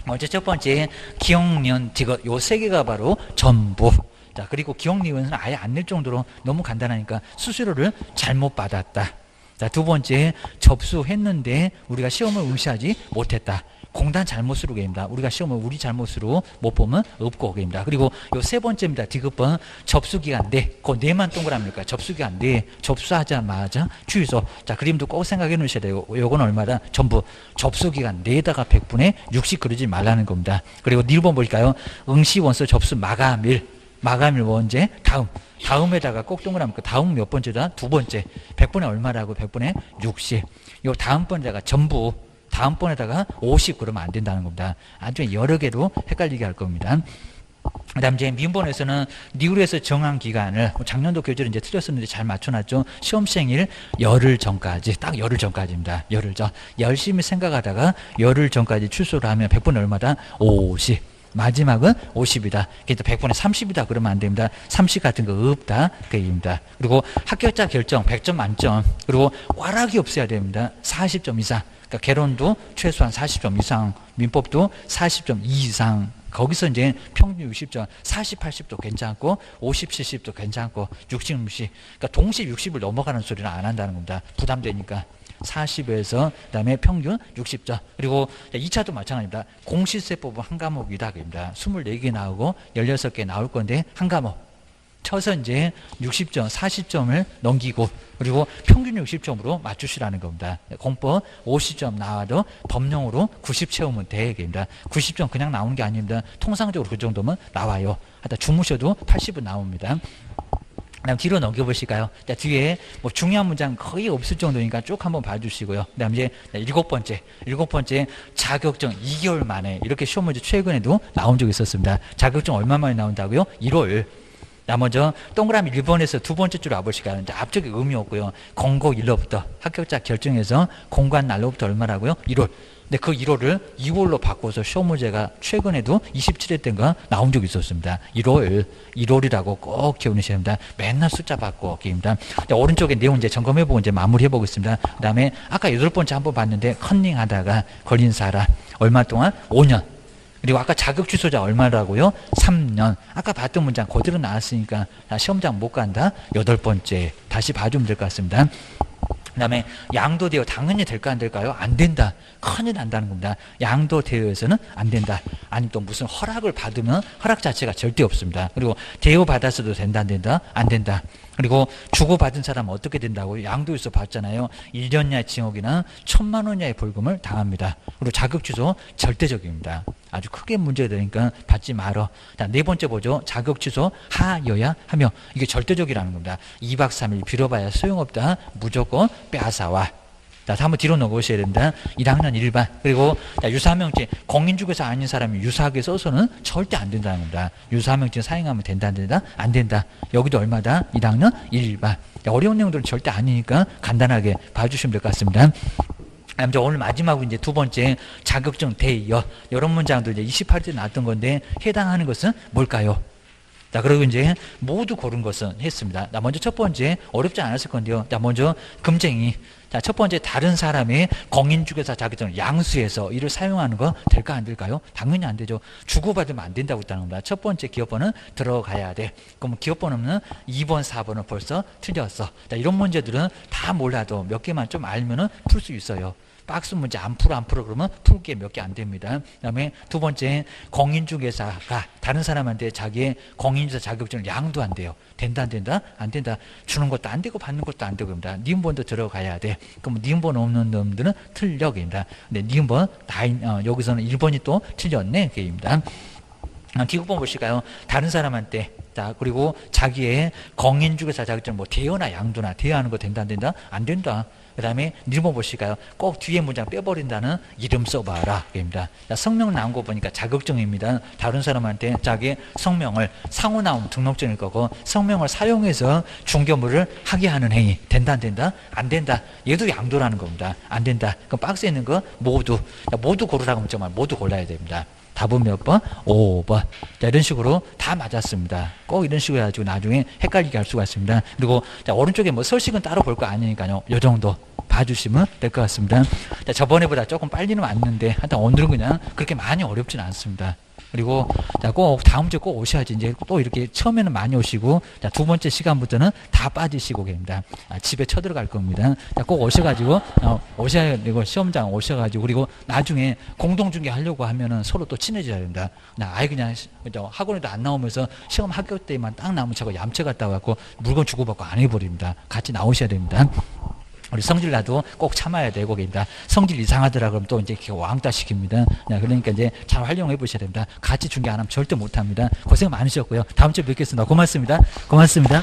먼저 첫 번째 기억년 디귿 요 세 개가 바로 전부. 자, 그리고 기억니은은 아예 안 낼 정도로 너무 간단하니까 수수료를 잘못 받았다. 자, 두 번째 접수했는데 우리가 시험을 응시하지 못했다. 공단 잘못으로 게임다. 우리가 시험을 우리 잘못으로 못 보면 없고 게임다. 그리고 요 세 번째입니다. 디귿번 접수기간 내. 그 내만 동그라미니까 접수기간 내. 접수하자마자 취소. 자, 그림도 꼭 생각해 놓으셔야 돼요. 요건 얼마다? 전부 접수기간 내에다가 100분의 60 그러지 말라는 겁니다. 그리고 1번 볼까요? 응시원서 접수 마감일 언제? 다음에다가 꼭 동그라미 다음 몇 번째다? 두 번째. 100분의 얼마라고? 100분의 60. 요 다음번에다가 전부. 다음번에다가 50 그러면 안 된다는 겁니다. 나중에 여러 개로 헷갈리게 할 겁니다. 그 다음 이제 민본에서는 니우에서 정한 기간을 작년도 교재를 이제 틀렸었는데 잘 맞춰놨죠. 시험 시행일 열흘 전까지 딱 열흘 전까지입니다. 열흘 전 열심히 생각하다가 열흘 전까지 출소를 하면 100분의 얼마다? 50. 마지막은 50이다. 그러니까 100분의 30이다. 그러면 안 됩니다. 30 같은 거 없다. 그 얘기입니다. 그리고 합격자 결정 100점 만점. 그리고 꽈락이 없어야 됩니다. 40점 이상. 그러니까 개론도 최소한 40점 이상, 민법도 40점 이상. 거기서 이제 평균 60점, 40, 80도 괜찮고 50, 70도 괜찮고 60, 60. 그러니까 동시에 60을 넘어가는 소리는 안 한다는 겁니다. 부담되니까. 40에서 그다음에 평균 60점. 그리고 2차도 마찬가지입니다. 공시세법은 한 과목이다. 그입니다. 24개 나오고 16개 나올 건데 한 과목. 쳐서 이제 60점, 40점을 넘기고 그리고 평균 60점으로 맞추시라는 겁니다. 공법 50점 나와도 법령으로 90 채우면 돼. 그입니다. 90점 그냥 나오는 게 아닙니다. 통상적으로 그 정도면 나와요. 하다 주무셔도 80은 나옵니다. 그다음 뒤로 넘겨보실까요? 자, 뒤에 뭐 중요한 문장 거의 없을 정도니까 쭉 한번 봐주시고요. 그다음 이제 일곱 번째 자격증 2개월 만에 이렇게 시험 문제 최근에도 나온 적이 있었습니다. 자격증 얼마 만에 나온다고요? 1월. 자, 먼저 동그라미 1번에서 두 번째 줄 와보실까요? 이제 앞쪽에 의미 없고요. 공고 일로부터 합격자 결정해서 공고한 날로부터 얼마라고요? 1월. 근데 그 1월을 2월로 바꿔서 시험 문제가 최근에도 27회 때인가 나온 적이 있었습니다. 1월이라고 꼭 기억하셔야 됩니다. 맨날 숫자 바꿔 기입니다. 오른쪽에 내용 이제 점검해보고 이제 마무리해 보겠습니다. 그 다음에 아까 8번째 한번 봤는데 컨닝 하다가 걸린 사람 얼마 동안? 5년. 그리고 아까 자격 취소자 얼마라고요? 3년. 아까 봤던 문장 그대로 나왔으니까 시험장 못 간다. 8번째. 다시 봐주면 될 것 같습니다. 그 다음에 양도대여 당연히 될까 안 될까요? 안 된다. 큰일 난다는 겁니다. 양도대여에서는 안 된다. 아니 또 무슨 허락을 받으면 허락 자체가 절대 없습니다. 그리고 대여 받았어도 된다 안 된다? 안 된다. 그리고 주고받은 사람은 어떻게 된다고요? 양도에서 봤잖아요. 1년 이하의 징역이나 1,000만 원 이하의 벌금을 당합니다. 그리고 자격 취소 절대적입니다. 아주 크게 문제가 되니까 받지 말어. 자, 네 번째 보죠. 자격 취소 하여야 하며 이게 절대적이라는 겁니다. 2박 3일 빌어봐야 소용없다. 무조건 빼앗아와. 자, 한번 뒤로 넘어오셔야 됩니다. 1학년 1반. 그리고 유사명칭 공인중개사 아닌 사람이 유사하게 써서는 절대 안 된다는 겁니다. 유사명칭 사용하면 된다 안 된다? 안 된다. 여기도 얼마다? 1학년 1반. 어려운 내용들은 절대 아니니까 간단하게 봐주시면 될 것 같습니다. 이제 오늘 마지막으로 이제 두 번째 자격증 대여 이런 문장도 이제 28대 나왔던 건데 해당하는 것은 뭘까요? 자, 그리고 이제 모두 고른 것은 했습니다. 자, 먼저 첫 번째 어렵지 않았을 건데요. 자, 먼저 금쟁이. 자, 첫 번째 다른 사람의 공인중개사 자격증을 양수해서 이를 사용하는 거 될까 안 될까요? 당연히 안 되죠. 주고받으면 안 된다고 했다는 겁니다. 첫 번째 기업번호는 들어가야 돼. 그럼 기업번호는 2번, 4번은 벌써 틀렸어. 자, 이런 문제들은 다 몰라도 몇 개만 좀 알면은 풀 수 있어요. 박스 문제 안 풀어 그러면 풀 게 몇 개 안 됩니다. 그 다음에 두 번째 공인중개사가 다른 사람한테 자기의 공인중개사 자격증을 양도한대요. 된다 안 된다? 안 된다. 주는 것도 안 되고 받는 것도 안 되고 그럽니다. 니은번도 들어가야 돼. 그럼 니은번 없는 놈들은 틀려입니다. 근데 니은번 여기서는 1번이 또 틀렸네. 그입니다. 기국번 보실까요? 다른 사람한테 자, 그리고 자기의 공인중개사 자격증 뭐 대여나 양도나 대여하는 거 된다 안 된다? 안 된다. 그 다음에 1번 보실까요? 꼭 뒤에 문장 빼버린다는 이름 써봐라. 입니다. 자, 성명 나온 거 보니까 자격증입니다. 다른 사람한테 자기의 성명을 상호 나온 등록증일 거고 성명을 사용해서 중개물을 하게 하는 행위 된다 안 된다? 안 된다. 얘도 양도라는 겁니다. 안 된다. 그럼 박스에 있는 거 모두 고르라고 하면 정말 모두 골라야 됩니다. 답은 몇 번? 5번. 자, 이런 식으로 다 맞았습니다. 꼭 이런 식으로 해가지고 나중에 헷갈리게 할 수가 있습니다. 그리고 자, 오른쪽에 뭐 서식은 따로 볼 거 아니니까요. 요 정도 봐주시면 될 것 같습니다. 자, 저번에보다 조금 빨리는 왔는데 하여튼 오늘은 그냥 그렇게 많이 어렵지는 않습니다. 그리고 자, 꼭 다음 주에 꼭 오셔야지. 이제 또 이렇게 처음에는 많이 오시고 자, 두 번째 시간부터는 다 빠지시고 계십니다. 집에 쳐들어갈 겁니다. 자, 꼭 오셔가지고 오셔야 되고 시험장 오셔가지고 그리고 나중에 공동중개 하려고 하면은 서로 또 친해져야 됩니다. 아예 그냥 학원에도 안 나오면서 시험 합격 때만 딱 나오면 저거 얌체 갔다 갖고 물건 주고받고 안 해버립니다. 같이 나오셔야 됩니다. 우리 성질 나도 꼭 참아야 되고 계십니다. 성질 이상하더라 그러면 또 이제 왕따 시킵니다. 그러니까 이제 잘 활용해 보셔야 됩니다. 같이 중개 안 하면 절대 못 합니다. 고생 많으셨고요. 다음 주에 뵙겠습니다. 고맙습니다. 고맙습니다.